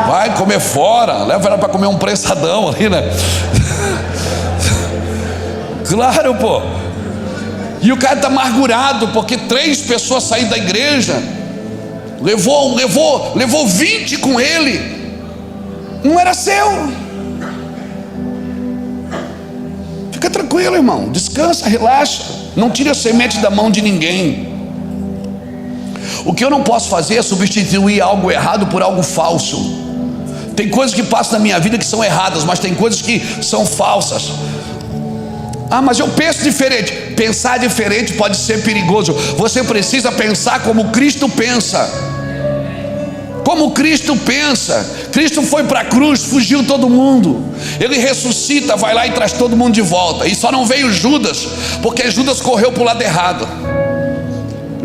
Speaker 1: Vai comer fora. Leva ela para comer um prensadão ali, né? Claro, pô. E o cara está amargurado porque 3 pessoas saíram da igreja. Levou 20 com ele. Não era seu. Fica tranquilo, irmão. Descansa, relaxa. Não tire a semente da mão de ninguém. O que eu não posso fazer é substituir algo errado por algo falso. Tem coisas que passam na minha vida que são erradas, mas tem coisas que são falsas. Ah, mas eu penso diferente. Pensar diferente pode ser perigoso. Você precisa pensar como Cristo pensa. Como Cristo pensa. Cristo foi para a cruz, fugiu todo mundo. Ele ressuscita, vai lá e traz todo mundo de volta. E só não veio Judas, porque Judas correu para o lado errado.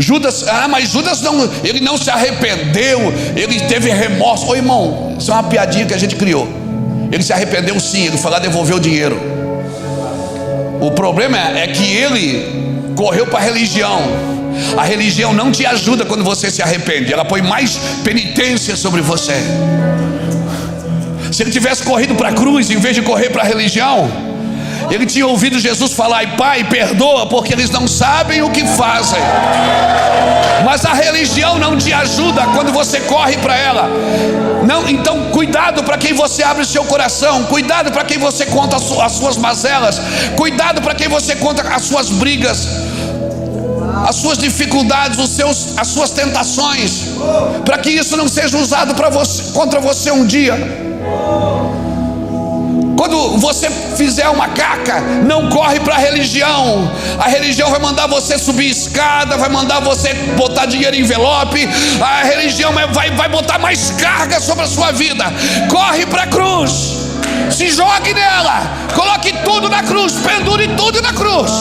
Speaker 1: Judas, mas Judas não, ele não se arrependeu, ele teve remorso. Ô irmão, isso é uma piadinha que a gente criou. Ele se arrependeu sim, ele foi lá devolver o dinheiro. O problema é que ele correu para a religião. A religião não te ajuda quando você se arrepende, ela põe mais penitência sobre você. Se ele tivesse corrido para a cruz em vez de correr para a religião, ele tinha ouvido Jesus falar: Pai, perdoa, porque eles não sabem o que fazem. Mas a religião não te ajuda quando você corre para ela. Não, então cuidado para quem você abre seu coração, cuidado para quem você conta as suas mazelas, cuidado para quem você conta as suas brigas, as suas dificuldades, as suas tentações, para que isso não seja usado contra você um dia. Quando você fizer uma caca, não corre para a religião. A religião vai mandar você subir escada, vai mandar você botar dinheiro em envelope. A religião vai botar mais carga sobre a sua vida. Corre para a cruz, se jogue nela, coloque tudo na cruz, pendure tudo na cruz.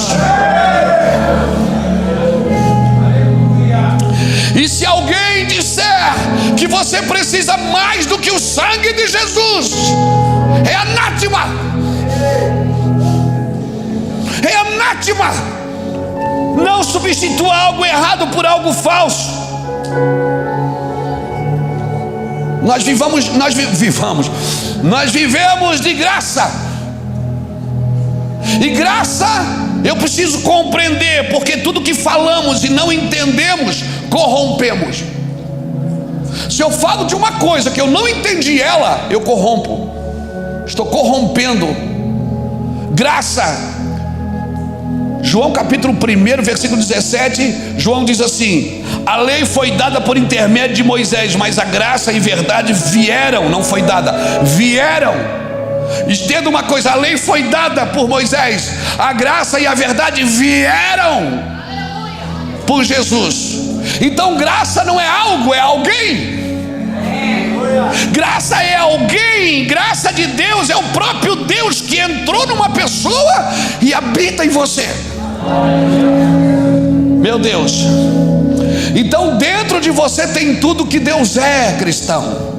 Speaker 1: E se alguém disser que você precisa mais do que o sangue de Jesus, é anátema. É anátema. Não substitua algo errado por algo falso. Nós vivemos de graça. E graça eu preciso compreender, porque tudo que falamos e não entendemos, corrompemos. Se eu falo de uma coisa que eu não entendi ela, eu corrompo. Estou corrompendo. Graça. João capítulo 1, versículo 17, João diz assim: a lei foi dada por intermédio de Moisés, mas a graça e verdade vieram, não foi dada, vieram. Entenda uma coisa: a lei foi dada por Moisés, a graça e a verdade vieram por Jesus. Então graça não é algo, é alguém. Graça é alguém. Graça de Deus é o próprio Deus que entrou numa pessoa e habita em você. Meu Deus. Então dentro de você tem tudo que Deus é, cristão.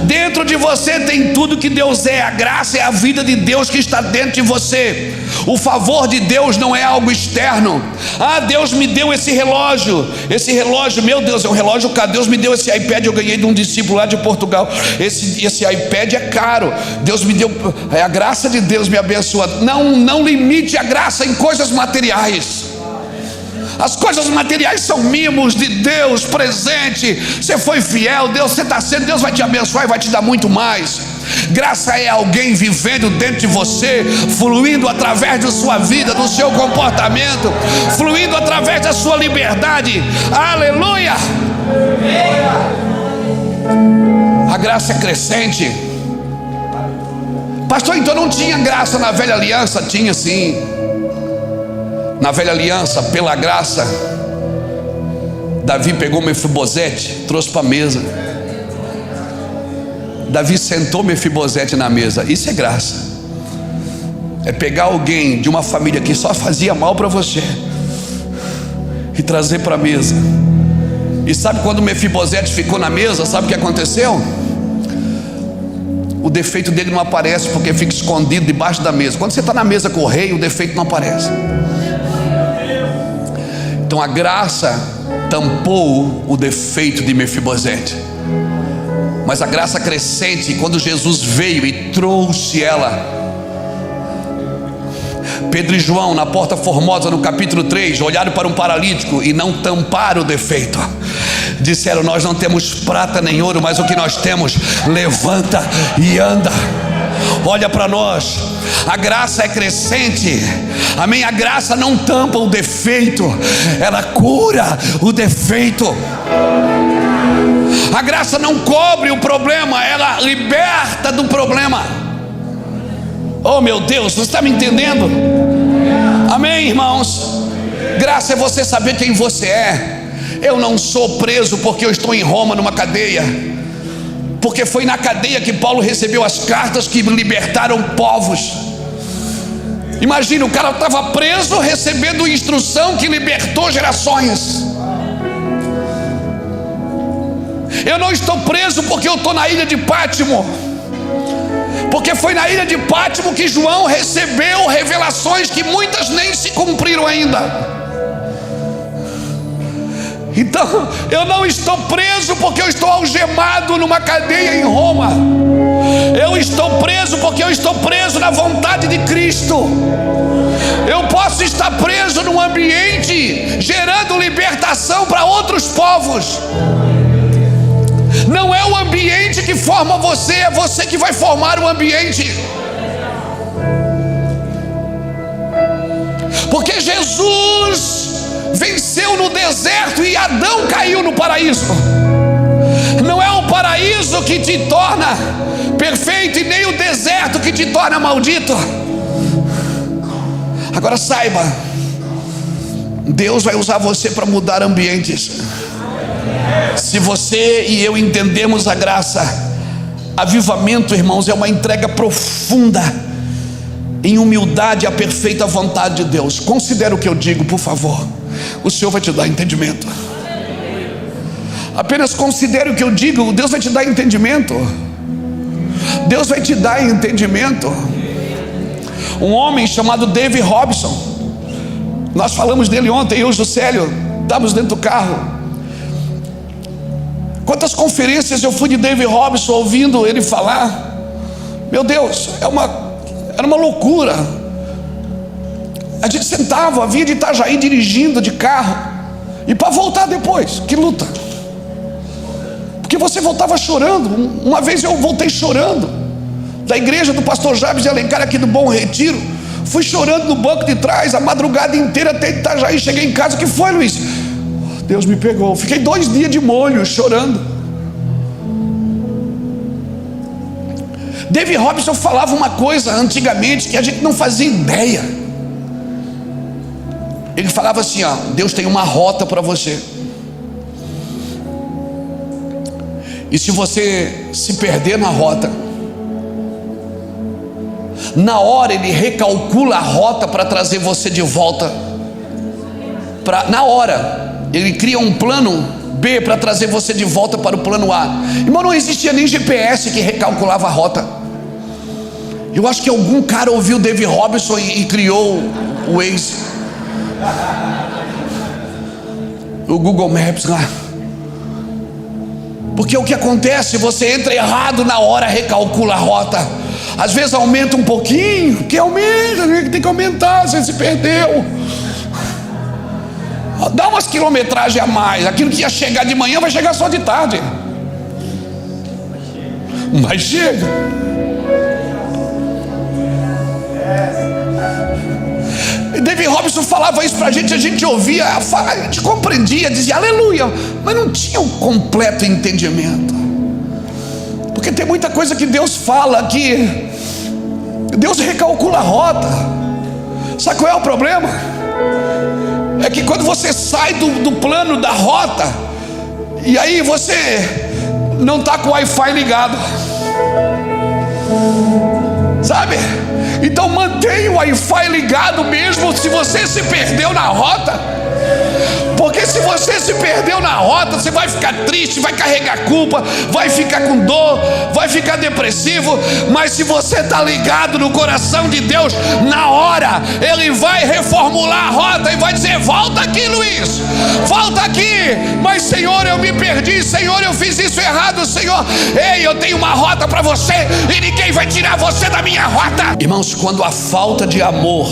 Speaker 1: Dentro de você tem tudo que Deus é. A graça é a vida de Deus que está dentro de você. O favor de Deus não é algo externo. Ah, Deus me deu esse relógio. Esse relógio, meu Deus, é um relógio caro. Deus me deu esse iPad, eu ganhei de um discípulo lá de Portugal. Esse iPad é caro. Deus me deu, a graça de Deus me abençoa. Não limite a graça em coisas materiais. As coisas materiais são mimos de Deus, presente. Você foi fiel, Deus, você está sendo, Deus vai te abençoar e vai te dar muito mais. Graça é alguém vivendo dentro de você, fluindo através da sua vida, do seu comportamento, fluindo através da sua liberdade. Aleluia! A graça é crescente. Pastor, então não tinha graça na velha aliança? Tinha sim. Na velha aliança, pela graça, Davi pegou Mefibosete, trouxe para a mesa. Davi sentou Mefibosete na mesa. Isso é graça. É pegar alguém de uma família que só fazia mal para você e trazer para a mesa. E sabe quando Mefibosete ficou na mesa, sabe o que aconteceu? O defeito dele não aparece porque fica escondido debaixo da mesa. Quando você está na mesa com o rei, o defeito não aparece. Então a graça tampou o defeito de Mefibosete. Mas a graça crescente, quando Jesus veio e trouxe ela. Pedro e João, na porta formosa, no capítulo 3, olharam para um paralítico e não tamparam o defeito. Disseram: nós não temos prata nem ouro, mas o que nós temos, levanta e anda. Olha para nós. A graça é crescente. Amém? A graça não tampa o defeito, ela cura o defeito. A graça não cobre o problema, ela liberta do problema. Oh meu Deus, você está me entendendo? Amém, irmãos? Graça é você saber quem você é. Eu não sou preso porque eu estou em Roma numa cadeia, porque foi na cadeia que Paulo recebeu as cartas que libertaram povos. Imagina, o cara estava preso recebendo instrução que libertou gerações. Eu não estou preso porque eu estou na ilha de Pátimo, porque foi na ilha de Pátimo que João recebeu revelações que muitas nem se cumpriram ainda. Então, eu não estou preso porque eu estou algemado numa cadeia em Roma. Eu estou preso porque eu estou preso na vontade de Cristo. Eu posso estar preso num ambiente gerando libertação para outros povos. Não é o ambiente que forma você, é você que vai formar o ambiente. Porque Jesus venceu no deserto e Adão caiu no paraíso. Não é o paraíso que te torna perfeito e nem o deserto que te torna maldito. Agora saiba, Deus vai usar você para mudar ambientes. Se você e eu entendemos a graça, avivamento, irmãos, é uma entrega profunda em humildade à perfeita vontade de Deus. Considere o que eu digo, por favor. O Senhor vai te dar entendimento. Apenas considere o que eu digo. Deus vai te dar entendimento. Deus vai te dar entendimento. Um homem chamado David Robson, nós falamos dele ontem, eu e o Juscelio estávamos dentro do carro. Quantas conferências eu fui de David Robson ouvindo ele falar. Meu Deus, era uma loucura. A gente sentava, vinha de Itajaí dirigindo de carro, e para voltar depois, que luta. Porque você voltava chorando. Uma vez eu voltei chorando da igreja do pastor Jabes de Alencar, aqui do Bom Retiro. Fui chorando no banco de trás a madrugada inteira até Itajaí. Cheguei em casa, o que foi, Luiz? Deus me pegou. Fiquei 2 dias de molho chorando. David Robson falava uma coisa antigamente que a gente não fazia ideia. Ele falava assim, ó: Deus tem uma rota para você, e se você se perder na rota, na hora Ele recalcula a rota para trazer você de volta. Na hora Ele cria um plano B para trazer você de volta para o plano A. Irmão, não existia nem GPS que recalculava a rota. Eu acho que algum cara ouviu David Robson e criou o Waze, o Google Maps lá. Porque o que acontece? Você entra errado na hora, recalcula a rota. Às vezes aumenta um pouquinho, que aumenta, tem que aumentar, você se perdeu. Dá umas quilometragens a mais. Aquilo que ia chegar de manhã vai chegar só de tarde. Mas chega. David Robson falava isso pra gente, a gente ouvia, a gente compreendia, dizia aleluia, mas não tinha um completo entendimento. Porque tem muita coisa que Deus fala que Deus recalcula a rota. Sabe qual é o problema? É que quando você sai do plano da rota, e aí você não está com o Wi-Fi ligado, sabe? Então mantenha o Wi-Fi ligado mesmo se você se perdeu na rota. Porque se você se perdeu na rota, você vai ficar triste, vai carregar culpa, vai ficar com dor, vai ficar depressivo. Mas se você está ligado no coração de Deus, na hora Ele vai reformular a rota e vai dizer: volta aqui, Luiz, volta aqui. Mas Senhor, eu me perdi, Senhor, eu fiz isso errado, Senhor. Ei, eu tenho uma rota para você e ninguém vai tirar você da minha rota. Irmãos, quando a falta de amor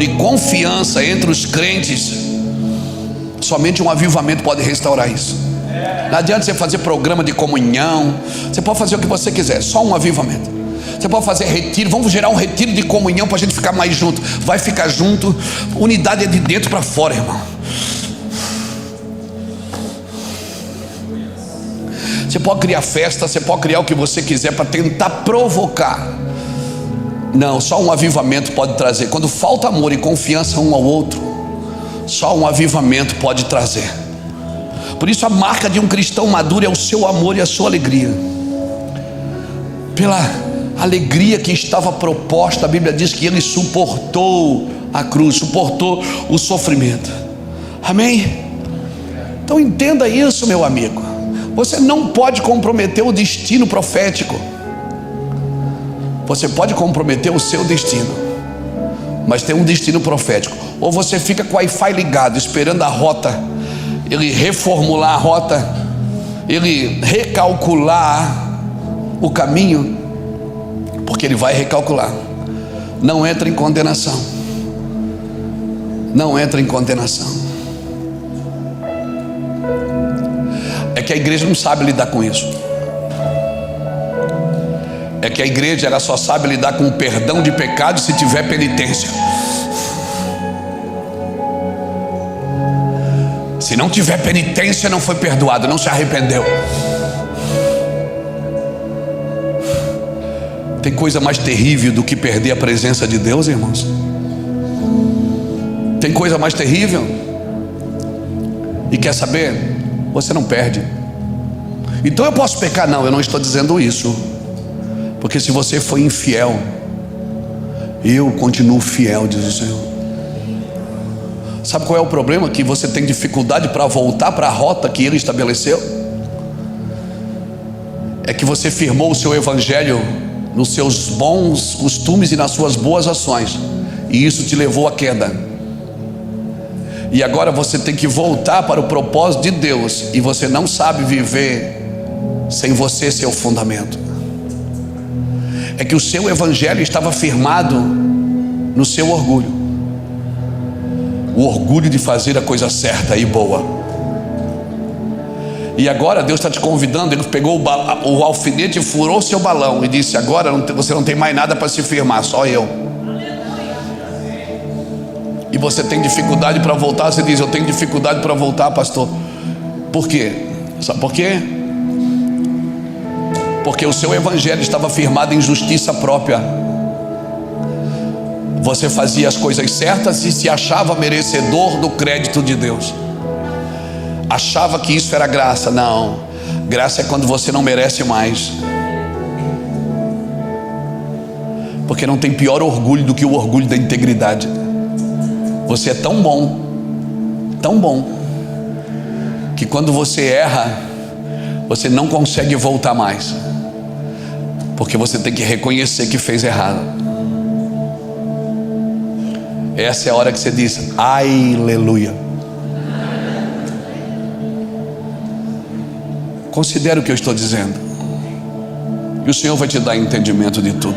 Speaker 1: e confiança entre os crentes, somente um avivamento pode restaurar isso. Não adianta você fazer programa de comunhão, você pode fazer o que você quiser, só um avivamento. Você pode fazer retiro, vamos gerar um retiro de comunhão para a gente ficar mais junto. Vai ficar junto, unidade é de dentro para fora, irmão. Você pode criar festa, você pode criar o que você quiser para tentar provocar. Não, só um avivamento pode trazer. Quando falta amor e confiança um ao outro, só um avivamento pode trazer. Por isso a marca de um cristão maduro é o seu amor e a sua alegria. Pela alegria que estava proposta, a Bíblia diz que ele suportou a cruz, suportou o sofrimento. Amém? Então entenda isso, meu amigo. Você não pode comprometer o destino profético. Você pode comprometer o seu destino. mas tem um destino profético. Ou você fica com o Wi-Fi ligado, esperando a rota, ele reformular a rota, ele recalcular o caminho, porque ele vai recalcular. Não entra em condenação. Não entra em condenação. É que a igreja não sabe lidar com isso. É que a igreja ela só sabe lidar com o perdão de pecados se tiver penitência. Se não tiver penitência, não foi perdoado, não se arrependeu. Tem coisa mais terrível do que perder a presença de Deus, irmãos? Tem coisa mais terrível? E quer saber? Você não perde. Então eu posso pecar? Não, eu não estou dizendo isso. Porque se você foi infiel, eu continuo fiel, diz o Senhor. Sabe qual é o problema? Que você tem dificuldade para voltar para a rota que Ele estabeleceu. É que você firmou o seu evangelho nos seus bons costumes e nas suas boas ações, e isso te levou à queda. E agora você tem que voltar para o propósito de Deus, e você não sabe viver sem você ser o fundamento. É que o seu evangelho estava firmado no seu orgulho, o orgulho de fazer a coisa certa e boa. E agora Deus está te convidando. Ele pegou o alfinete e furou o seu balão e disse: agora você não tem mais nada para se firmar, só eu. E você tem dificuldade para voltar. Você diz: eu tenho dificuldade para voltar, pastor. Por quê? Sabe por quê? Porque o seu evangelho estava firmado em justiça própria. Você fazia as coisas certas e se achava merecedor do crédito de Deus. Achava que isso era graça. Não, graça é quando você não merece mais. Porque não tem pior orgulho do que o orgulho da integridade. Você é tão bom, que quando você erra, você não consegue voltar mais, porque você tem que reconhecer que fez errado. Essa é a hora que você diz: aleluia. Considere o que eu estou dizendo, e o Senhor vai te dar entendimento de tudo.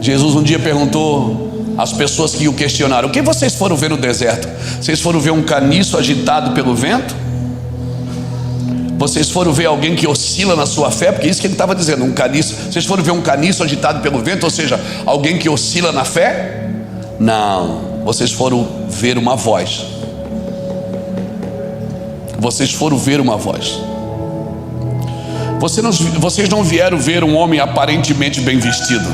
Speaker 1: Jesus um dia perguntou às pessoas que o questionaram: o que vocês foram ver no deserto? Vocês foram ver um caniço agitado pelo vento? Vocês foram ver alguém que oscila na sua fé? Porque isso que ele estava dizendo, um caniço. Vocês foram ver um caniço agitado pelo vento, ou seja, alguém que oscila na fé? Não, vocês foram ver uma voz. Vocês foram ver uma voz. Vocês não vieram ver um homem aparentemente bem vestido.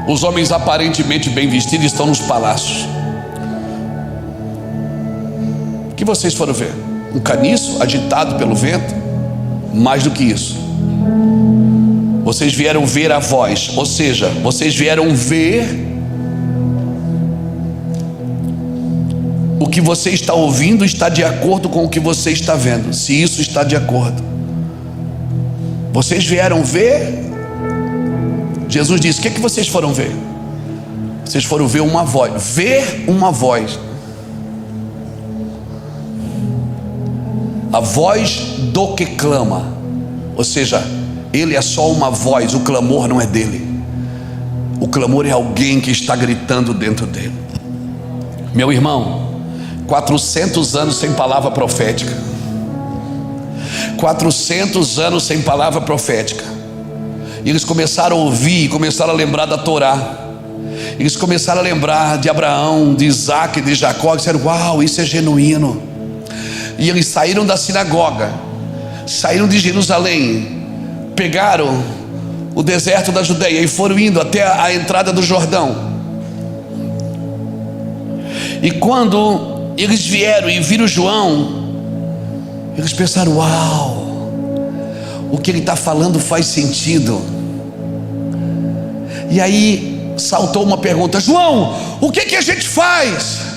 Speaker 1: Os homens aparentemente bem vestidos estão nos palácios. O que vocês foram ver? Um caniço agitado pelo vento? Mais do que isso, vocês vieram ver a voz, ou seja, vocês vieram ver o que você está ouvindo está de acordo com o que você está vendo. Se isso está de acordo, vocês vieram ver. Jesus disse: o que vocês foram ver? Vocês foram ver uma voz. Ver uma voz. A voz do que clama. Ou seja, ele é só uma voz, o clamor não é dele. O clamor é alguém que está gritando dentro dele. Meu irmão, 400 anos sem palavra profética. 400 anos sem palavra profética. E eles começaram a ouvir, começaram a lembrar da Torá. Eles começaram a lembrar de Abraão, de Isaac, de Jacó. E disseram: uau, isso é genuíno. E eles saíram da sinagoga, saíram de Jerusalém, pegaram o deserto da Judeia e foram indo até a entrada do Jordão. E quando eles vieram e viram João, eles pensaram: uau, o que ele está falando faz sentido. E aí saltou uma pergunta: João, o que a gente faz?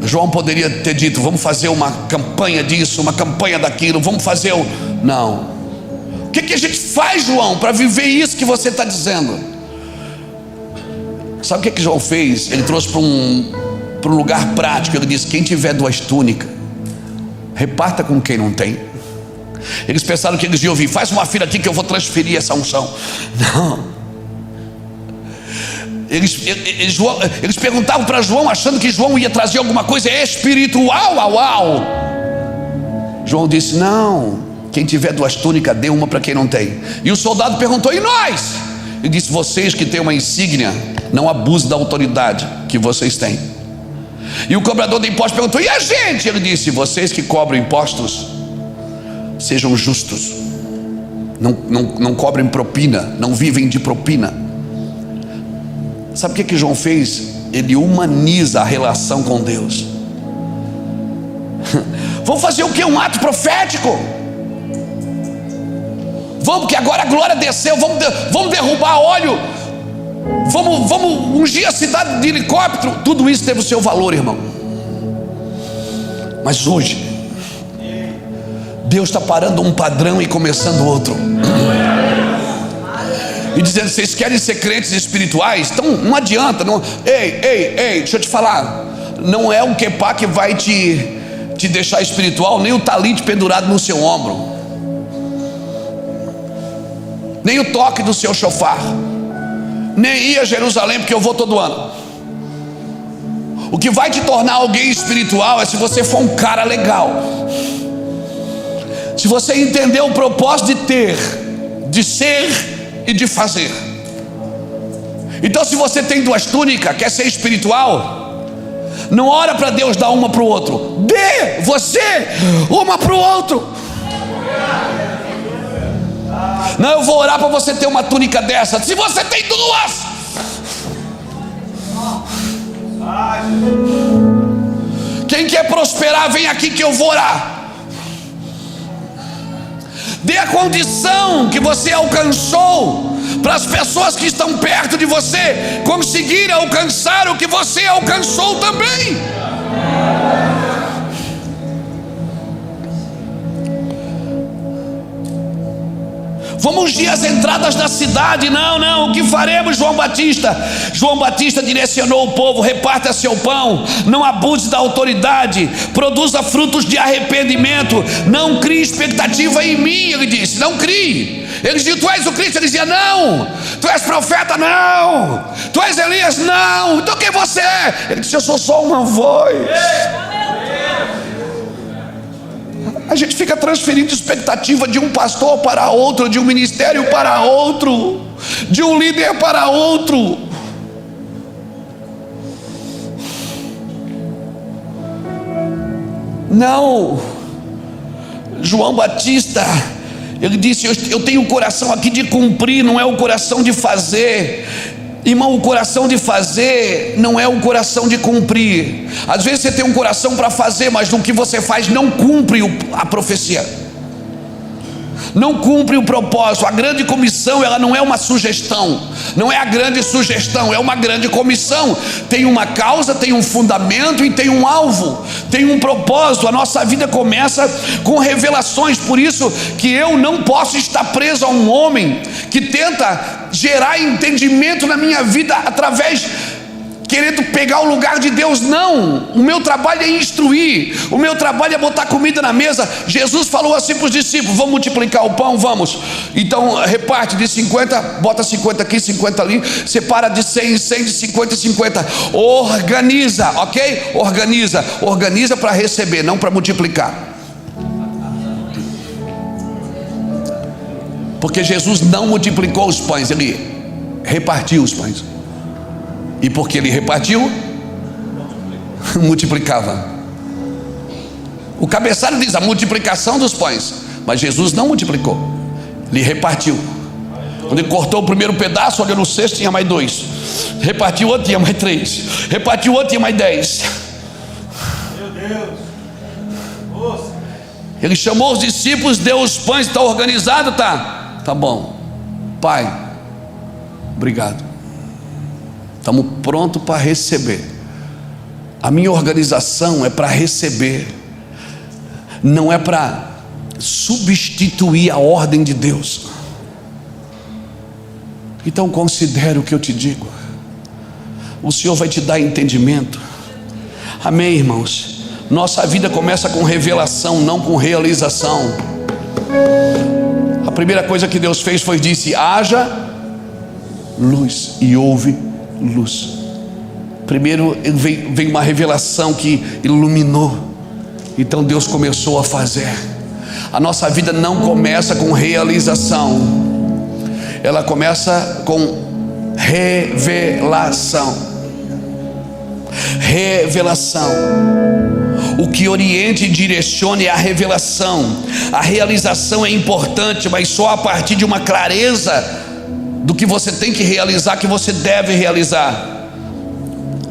Speaker 1: João poderia ter dito: vamos fazer uma campanha disso, uma campanha daquilo, vamos fazer Não, que a gente faz, João, para viver isso que você está dizendo? Sabe o que João fez? Ele trouxe para um lugar prático. Ele disse: quem tiver 2 túnicas, reparta com quem não tem. Eles pensaram que eles iam ouvir: faz uma fila aqui que eu vou transferir essa unção. Não. Eles perguntavam para João, achando que João ia trazer alguma coisa espiritual. João disse: não, quem tiver 2 túnicas, dê uma para quem não tem. E o soldado perguntou: e nós? Ele disse: vocês que têm uma insígnia, não abusem da autoridade que vocês têm. E o cobrador de impostos perguntou: e a gente? Ele disse: vocês que cobram impostos, sejam justos, não cobrem propina, não vivem de propina. Sabe o que João fez? Ele humaniza a relação com Deus. Vamos fazer o que? Um ato profético? Vamos, que agora a glória desceu. Vamos derrubar óleo. Vamos ungir a cidade de helicóptero. Tudo isso teve o seu valor, irmão. Mas hoje Deus está parando um padrão e começando outro. E dizendo: vocês querem ser crentes espirituais? Então não adianta. Ei, deixa eu te falar. Não é o quepá que vai te deixar espiritual, nem o talite pendurado no seu ombro, nem o toque do seu chofar, nem ir a Jerusalém, porque eu vou todo ano. O que vai te tornar alguém espiritual é se você for um cara legal, se você entender o propósito de ter, de ser e de fazer. Então, se você tem 2 túnicas, quer ser espiritual, não ora para Deus dar uma para o outro, dê você uma para o outro. Não, eu vou orar para você ter uma túnica dessa. Se você tem 2, quem quer prosperar, vem aqui que eu vou orar. Dê a condição que você alcançou para as pessoas que estão perto de você conseguirem alcançar o que você alcançou também. Vamos ungir as entradas da cidade. Não, o que faremos, João Batista? João Batista direcionou o povo: reparta seu pão, não abuse da autoridade, produza frutos de arrependimento, não crie expectativa em mim. Ele disse: não crie. Eles diziam: tu és o Cristo? Ele dizia: não. Tu és profeta? Não. Tu és Elias? Não. Então quem você é? Ele disse: eu sou só uma voz. A gente fica transferindo expectativa de um pastor para outro, de um ministério para outro, de um líder para outro. Não. João Batista, ele disse: eu tenho o coração aqui de cumprir, não é o coração de fazer. Irmão, o coração de fazer não é o coração de cumprir. Às vezes você tem um coração para fazer, mas no que você faz não cumpre a profecia, não cumpre o propósito. A grande comissão, ela não é uma sugestão, não é a grande sugestão, é uma grande comissão. Tem uma causa, tem um fundamento e tem um alvo, tem um propósito. A nossa vida começa com revelações. Por isso que eu não posso estar preso a um homem que tenta gerar entendimento na minha vida através, querendo pegar o lugar de Deus. Não, o meu trabalho é instruir, o meu trabalho é botar comida na mesa. Jesus falou assim para os discípulos: vamos multiplicar o pão, vamos. Então reparte de 50, bota 50 aqui, 50 ali, separa de 100 em 100, de 50 em 50. Organiza, ok? Organiza para receber, não para multiplicar. Porque Jesus não multiplicou os pães, ele repartiu os pães. E porque ele repartiu, multiplicava. O cabeçalho diz a multiplicação dos pães, mas Jesus não multiplicou, ele repartiu. Quando ele cortou o primeiro pedaço, olha no cesto, tinha mais 2. Repartiu outro, tinha mais 3. Repartiu outro, tinha mais 10. Meu Deus. Ele chamou os discípulos, deu os pães. Está organizado? Tá bom. Pai, obrigado. Estamos prontos para receber. A minha organização é para receber, não é para substituir a ordem de Deus. Então considere o que eu te digo. O Senhor vai te dar entendimento. Amém, irmãos? Nossa vida começa com revelação, não com realização. A primeira coisa que Deus fez foi disse: haja luz, e houve luz. Primeiro veio uma revelação que iluminou. Então Deus começou a fazer. A nossa vida não começa com realização, ela começa com revelação. Revelação. O que oriente e direcione é a revelação. A realização é importante, mas só a partir de uma clareza do que você tem que realizar, que você deve realizar.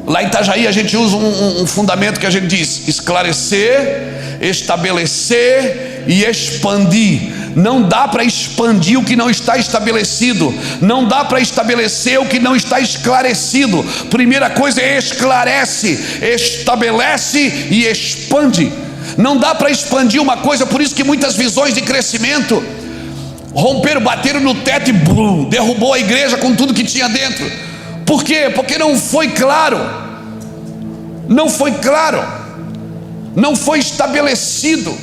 Speaker 1: Lá em Itajaí a gente usa um fundamento que a gente diz: esclarecer, estabelecer e expandir. Não dá para expandir o que não está estabelecido, não dá para estabelecer o que não está esclarecido. Primeira coisa é esclarece, estabelece e expande. Não dá para expandir uma coisa. Por isso que muitas visões de crescimento romperam, bateram no teto e blum, derrubou a igreja com tudo que tinha dentro. Por quê? Porque não foi claro, não foi claro, não foi estabelecido,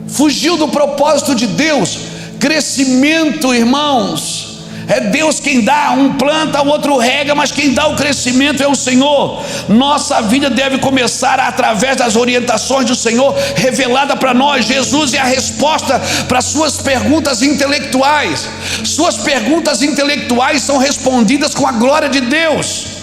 Speaker 1: fugiu do propósito de Deus. Crescimento, irmãos, é Deus quem dá. Um planta, o outro rega, mas quem dá o crescimento é o Senhor. Nossa vida deve começar através das orientações do Senhor, revelada para nós. Jesus é a resposta para suas perguntas intelectuais. Suas perguntas intelectuais são respondidas com a glória de Deus.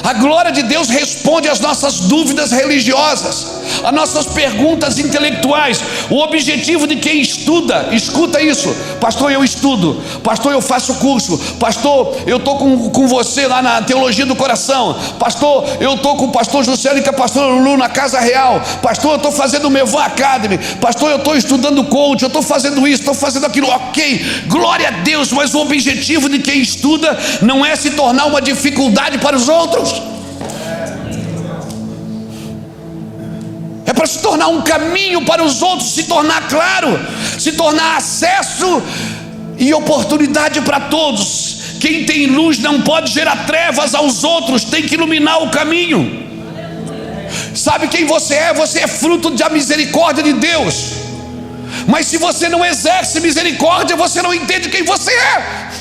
Speaker 1: A glória de Deus responde às nossas dúvidas religiosas, às nossas perguntas intelectuais. O objetivo de quem estuda, escuta isso: pastor, eu estudo, pastor, eu faço curso, pastor, eu estou com você lá na Teologia do Coração, pastor, eu estou com o pastor Juscelio e com a pastora Lulu na Casa Real, pastor, eu estou fazendo o Mevan Academy, pastor, eu estou estudando coach, eu estou fazendo isso, estou fazendo aquilo. Ok, glória a Deus, mas o objetivo de quem estuda não é se tornar uma dificuldade para os outros, é para se tornar um caminho para os outros, se tornar claro, se tornar acesso e oportunidade para todos. Quem tem luz não pode gerar trevas aos outros, tem que iluminar o caminho. Sabe quem você é? Você é fruto da misericórdia de Deus. Mas se você não exerce misericórdia, você não entende quem você é.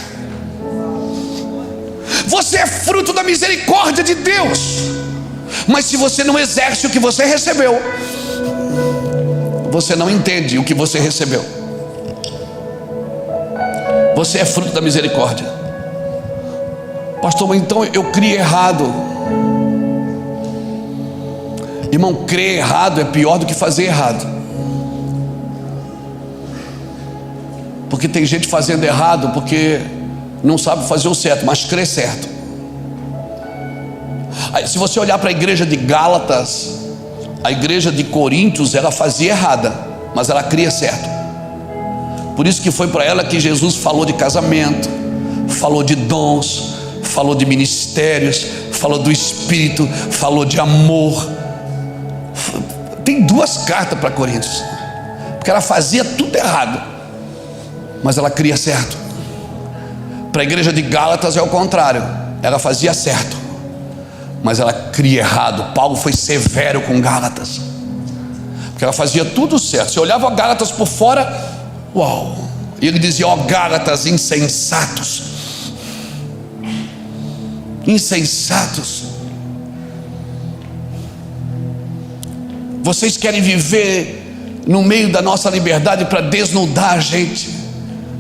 Speaker 1: Você é fruto da misericórdia de Deus, mas se você não exerce o que você recebeu, você não entende o que você recebeu. Você é fruto da misericórdia. Pastor, mas então eu criei errado. Irmão, crer errado é pior do que fazer errado. Porque tem gente fazendo errado porque não sabe fazer o certo, mas crê certo. Aí, se você olhar para a igreja de Gálatas, a igreja de Coríntios, ela fazia errada, mas ela cria certo. Por isso que foi para ela que Jesus falou de casamento, falou de dons, falou de ministérios, falou do Espírito, falou de amor. Tem duas cartas para Coríntios, porque ela fazia tudo errado, mas ela cria certo. Para a igreja de Gálatas é o contrário, ela fazia certo, mas ela cria errado. Paulo foi severo com Gálatas, porque ela fazia tudo certo. Você olhava Gálatas por fora, uau, e ele dizia: ó Gálatas insensatos, insensatos, vocês querem viver no meio da nossa liberdade para desnudar a gente,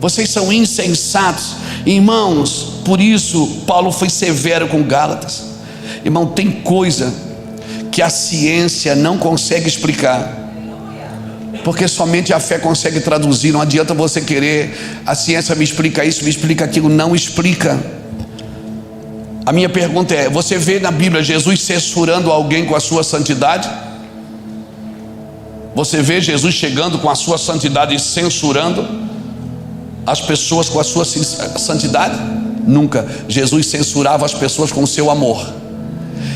Speaker 1: vocês são insensatos. Irmãos, por isso Paulo foi severo com Gálatas. Irmão, tem coisa que a ciência não consegue explicar, porque somente a fé consegue traduzir. Não adianta você querer: a ciência me explica isso, me explica aquilo. Não explica. A minha pergunta é: você vê na Bíblia Jesus censurando alguém com a sua santidade? Você vê Jesus chegando com a sua santidade e censurando as pessoas com a sua santidade? Nunca. Jesus censurava as pessoas com o seu amor.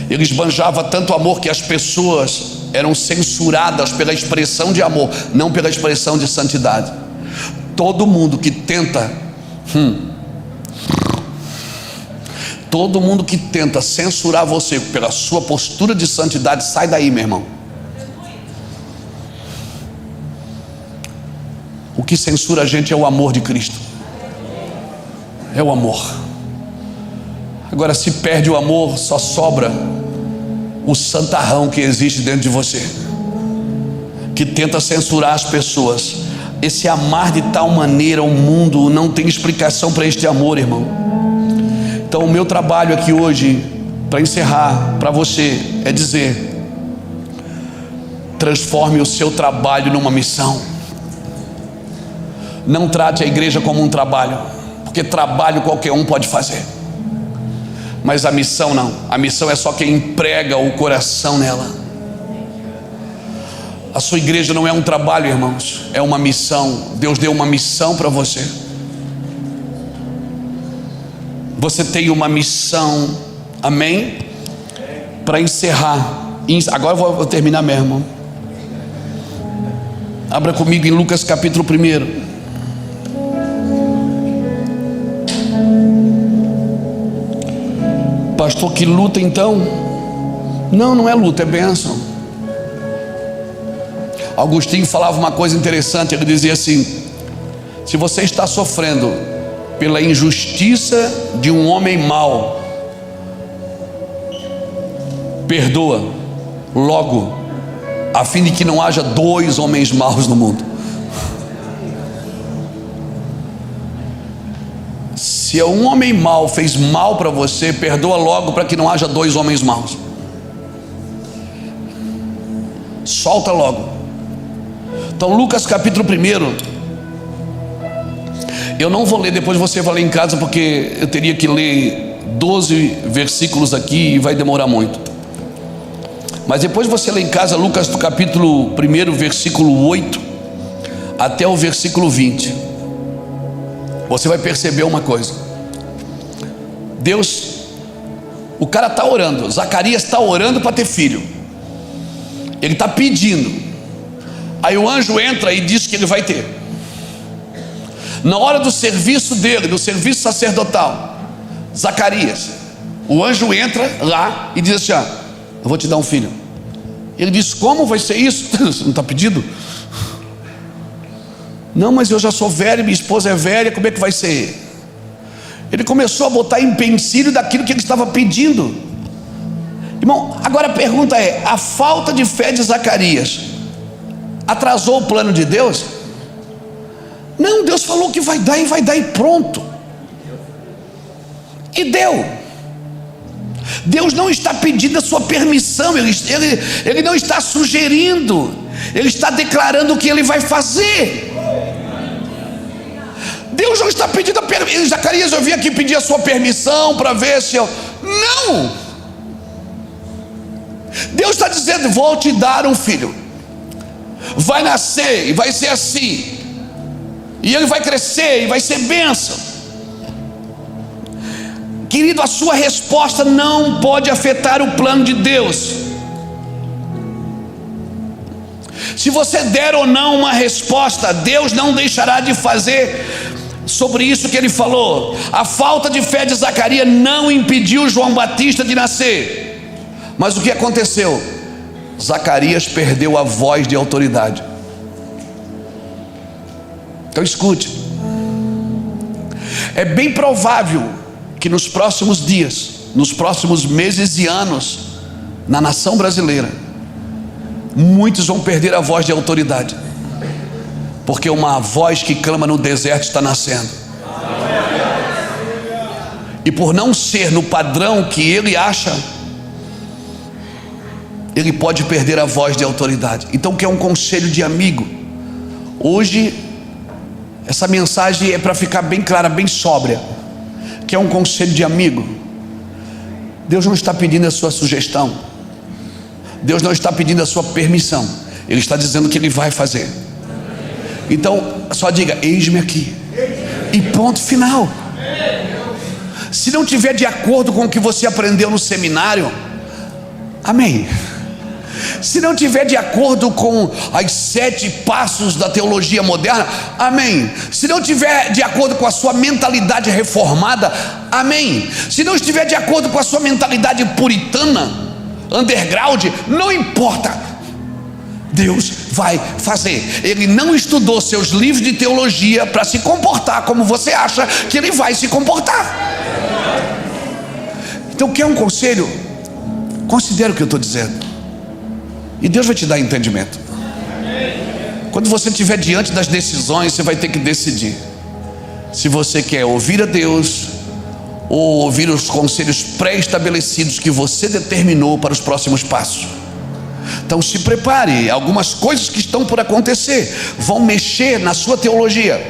Speaker 1: Ele esbanjava tanto amor que as pessoas eram censuradas pela expressão de amor, não pela expressão de santidade. Todo mundo que tenta todo mundo que tenta censurar você pela sua postura de santidade, sai daí, meu irmão. O que censura a gente é o amor de Cristo. É o amor. Agora, se perde o amor, só sobra o santarrão que existe dentro de você, que tenta censurar as pessoas. Esse amar de tal maneira o mundo não tem explicação para este amor, irmão. Então o meu trabalho aqui hoje, para encerrar para você, é dizer: transforme o seu trabalho numa missão. Não trate a igreja como um trabalho, porque trabalho qualquer um pode fazer, mas a missão não. A missão é só quem emprega o coração nela. A sua igreja não é um trabalho, irmãos, é uma missão. Deus deu uma missão para você. Você tem uma missão, amém? Para encerrar, agora eu vou terminar mesmo. Abra comigo em Lucas capítulo 1. Pastor, que luta então? Não, não é luta, é bênção. Agostinho falava uma coisa interessante. Ele dizia assim: se você está sofrendo pela injustiça de um homem mau, perdoa logo, a fim de que não haja 2 homens maus no mundo. Se um homem mau fez mal para você, perdoa logo, para que não haja 2 homens maus. Solta logo. Então Lucas capítulo 1, eu não vou ler, depois você vai ler em casa, porque eu teria que ler 12 versículos aqui e vai demorar muito. Mas depois você lê em casa Lucas do capítulo 1, versículo 8 até o versículo 20. Você vai perceber uma coisa. Deus, o cara está orando, Zacarias está orando para ter filho, ele está pedindo. Aí o anjo entra e diz que ele vai ter. Na hora do serviço dele, do serviço sacerdotal, Zacarias, o anjo entra lá e diz assim: eu vou te dar um filho. Ele diz: como vai ser isso? Você não está pedindo? Não, mas eu já sou velho, minha esposa é velha, como é que vai ser? Ele começou a botar empecilho daquilo que ele estava pedindo. Irmão, agora a pergunta é: a falta de fé de Zacarias atrasou o plano de Deus? Não, Deus falou que vai dar e pronto. E deu. Deus não está pedindo a sua permissão, ele não está sugerindo, ele está declarando o que ele vai fazer. Deus não está pedindo a permissão. Zacarias, eu vim aqui pedir a sua permissão para ver se eu... Não. Deus está dizendo: vou te dar um filho, vai nascer e vai ser assim, e ele vai crescer e vai ser bênção. Querido, a sua resposta não pode afetar o plano de Deus. Se você der ou não uma resposta, Deus não deixará de fazer sobre isso que ele falou. A falta de fé de Zacarias não impediu João Batista de nascer, mas o que aconteceu? Zacarias perdeu a voz de autoridade. Então escute, é bem provável que nos próximos dias, nos próximos meses e anos, na nação brasileira, muitos vão perder a voz de autoridade, porque uma voz que clama no deserto está nascendo, e por não ser no padrão que ele acha, ele pode perder a voz de autoridade. Então, que é um conselho de amigo. Hoje, essa mensagem é para ficar bem clara, bem sóbria. Que é um conselho de amigo. Deus não está pedindo a sua sugestão, Deus não está pedindo a sua permissão, Ele está dizendo que Ele vai fazer. Então só diga: eis-me aqui, e ponto final. Se não tiver de acordo com o que você aprendeu no seminário, amém. Se não tiver de acordo com as 7 passos da teologia moderna, amém. Se não tiver de acordo com a sua mentalidade reformada, amém. Se não estiver de acordo com a sua mentalidade puritana, underground, não importa, Deus vai fazer. Ele não estudou seus livros de teologia para se comportar como você acha que ele vai se comportar. Então, quer um conselho? Considere o que eu estou dizendo, e Deus vai te dar entendimento. Quando você estiver diante das decisões, você vai ter que decidir se você quer ouvir a Deus ou ouvir os conselhos pré-estabelecidos que você determinou para os próximos passos. Então se prepare, algumas coisas que estão por acontecer vão mexer na sua teologia,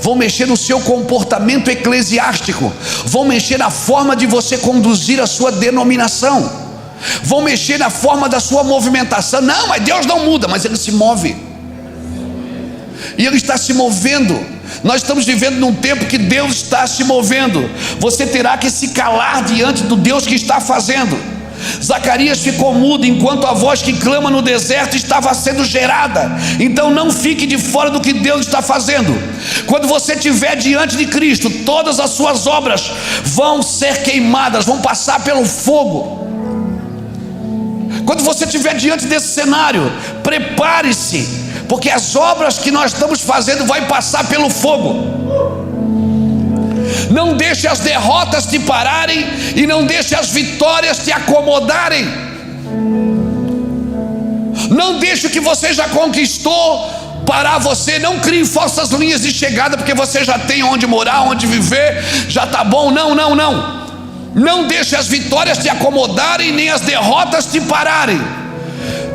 Speaker 1: vão mexer no seu comportamento eclesiástico, vão mexer na forma de você conduzir a sua denominação, vão mexer na forma da sua movimentação. Não, mas Deus não muda, mas Ele se move, e Ele está se movendo. Nós estamos vivendo num tempo que Deus está se movendo. Você terá que se calar diante do Deus que está fazendo. Zacarias ficou mudo enquanto a voz que clama no deserto estava sendo gerada. Então não fique de fora do que Deus está fazendo. Quando você estiver diante de Cristo, todas as suas obras vão ser queimadas, vão passar pelo fogo. Quando você estiver diante desse cenário, prepare-se, porque as obras que nós estamos fazendo vai passar pelo fogo. Não deixe as derrotas te pararem, e não deixe as vitórias te acomodarem. Não deixe o que você já conquistou parar você. Não crie falsas linhas de chegada, porque você já tem onde morar, onde viver, já está bom. Não deixe as vitórias te acomodarem, nem as derrotas te pararem.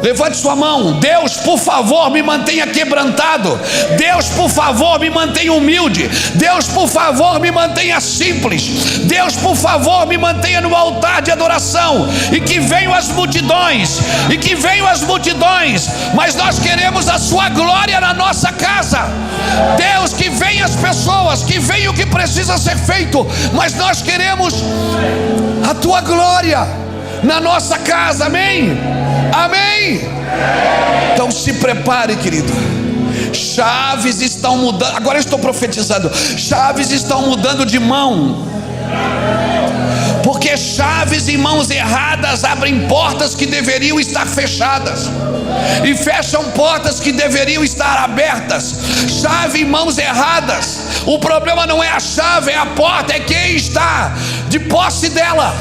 Speaker 1: Levante sua mão. Deus, por favor, me mantenha quebrantado. Deus, por favor, me mantenha humilde. Deus, por favor, me mantenha simples. Deus, por favor, me mantenha no altar de adoração. E que venham as multidões, mas nós queremos a sua glória na nossa casa. Deus, que venham as pessoas, que venha o que precisa ser feito, mas nós queremos a tua glória na nossa casa. Amém? Amém? Então se prepare, querido. Chaves estão mudando. Agora eu estou profetizando. Chaves estão mudando de mão, porque chaves em mãos erradas abrem portas que deveriam estar fechadas, e fecham portas que deveriam estar abertas. Chave em mãos erradas. O problema não é a chave, é a porta, é quem está de posse dela.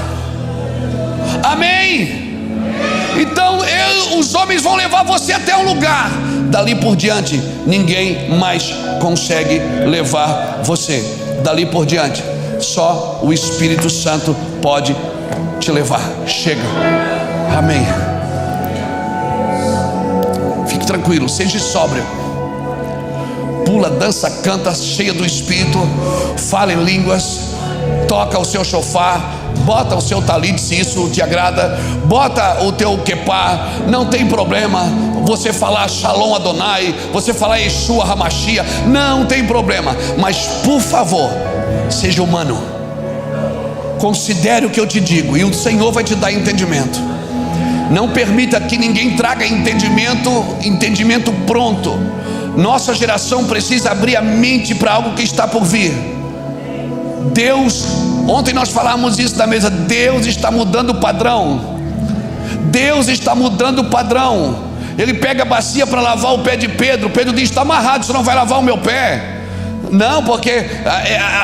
Speaker 1: Amém? Então os homens vão levar você até um lugar. Dali por diante ninguém mais consegue levar você. Dali por diante só o Espírito Santo pode te levar. Chega. Amém. Fique tranquilo, seja sóbrio. Pula, dança, canta, cheia do Espírito. Fala em línguas. Toca o seu shofar. Bota o seu talit, se isso te agrada. Bota o teu kepá. Não tem problema você falar Shalom Adonai, você falar Yeshua Hamashia, não tem problema. Mas por favor, seja humano. Considere o que eu te digo, e o Senhor vai te dar entendimento. Não permita que ninguém traga entendimento pronto. Nossa geração precisa abrir a mente para algo que está por vir. Deus, ontem nós falamos isso na mesa, Deus está mudando o padrão. Deus está mudando o padrão. Ele pega a bacia para lavar o pé de Pedro. Pedro diz: está amarrado, você não vai lavar o meu pé. Não, porque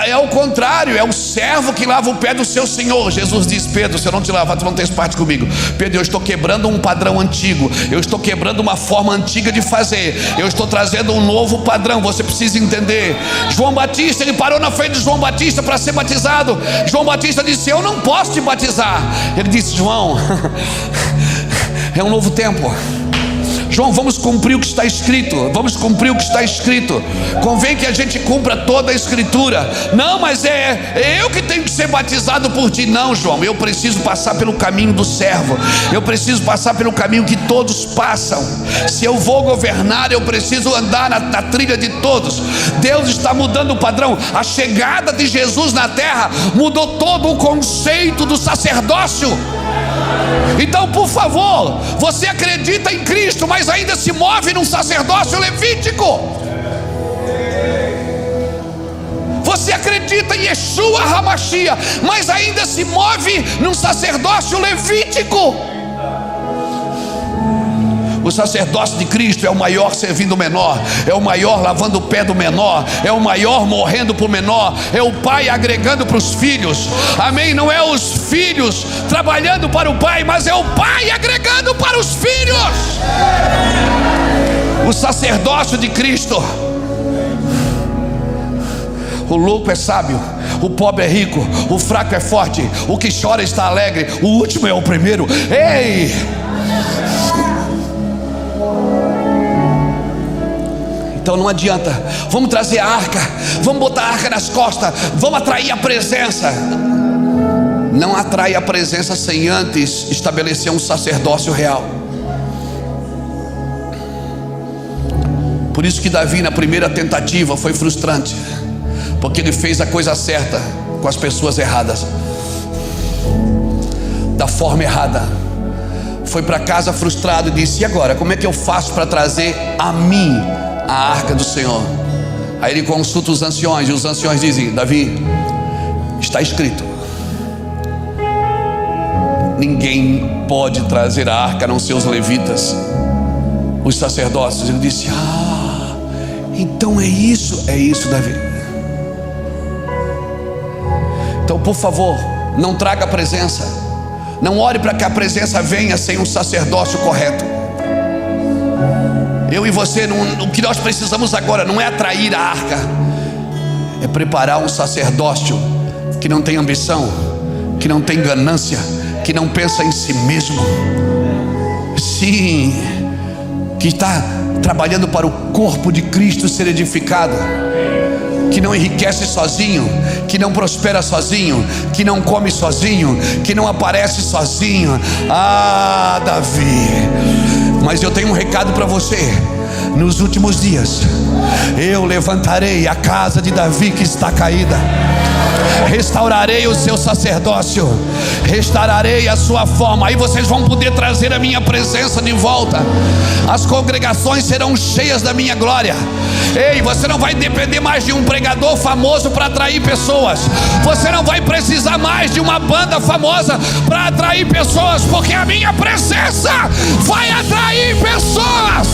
Speaker 1: é o contrário, é o servo que lava o pé do seu senhor. Jesus diz: Pedro, se eu não te lavar, tu não tens parte comigo. Pedro, eu estou quebrando um padrão antigo, eu estou quebrando uma forma antiga de fazer, eu estou trazendo um novo padrão, você precisa entender. João Batista, ele parou na frente de João Batista para ser batizado. João Batista disse: eu não posso te batizar. Ele disse: João, é um novo tempo. João, vamos cumprir o que está escrito. Vamos cumprir o que está escrito. Convém que a gente cumpra toda a escritura. Não, mas é eu que tenho que ser batizado por ti. Não, João, eu preciso passar pelo caminho do servo. Eu preciso passar pelo caminho que todos passam. Se eu vou governar, eu preciso andar na trilha de todos. Deus está mudando o padrão. A chegada de Jesus na terra mudou todo o conceito do sacerdócio. Então, por favor, você acredita em Cristo, mas ainda se move num sacerdócio levítico. Você acredita em Yeshua HaMashiach, mas ainda se move num sacerdócio levítico. O sacerdócio de Cristo é o maior servindo o menor, é o maior lavando o pé do menor, é o maior morrendo para o menor, é o pai agregando para os filhos, amém? Não é os filhos trabalhando para o pai, mas é o pai agregando para os filhos. O sacerdócio de Cristo. O louco é sábio, o pobre é rico, o fraco é forte, o que chora está alegre, o último é o primeiro. Ei! Então não adianta, vamos trazer a arca, vamos botar a arca nas costas, vamos atrair a presença. Não atrai a presença sem antes estabelecer um sacerdócio real. Por isso que Davi, na primeira tentativa, foi frustrante, porque ele fez a coisa certa com as pessoas erradas, da forma errada. Foi para casa frustrado e disse: e agora, como é que eu faço para trazer a mim a arca do Senhor? Aí ele consulta os anciões, e os anciões dizem: Davi, está escrito, ninguém pode trazer a arca a não ser os levitas, os sacerdócios. Ele disse: então é isso, Davi. Então, por favor, não traga a presença, não ore para que a presença venha sem um sacerdócio correto. Eu e você, o que nós precisamos agora não é atrair a arca, é preparar um sacerdócio que não tem ambição, que não tem ganância, que não pensa em si mesmo. Sim, que está trabalhando para o corpo de Cristo ser edificado, que não enriquece sozinho, que não prospera sozinho, que não come sozinho, que não aparece sozinho. Davi, mas eu tenho um recado para você. Nos últimos dias eu levantarei a casa de Davi que está caída, restaurarei o seu sacerdócio, restaurarei a sua forma. Aí vocês vão poder trazer a minha presença de volta. As congregações serão cheias da minha glória. Ei, você não vai depender mais de um pregador famoso para atrair pessoas. Você não vai precisar mais de uma banda famosa para atrair pessoas, porque a minha presença vai atrair pessoas.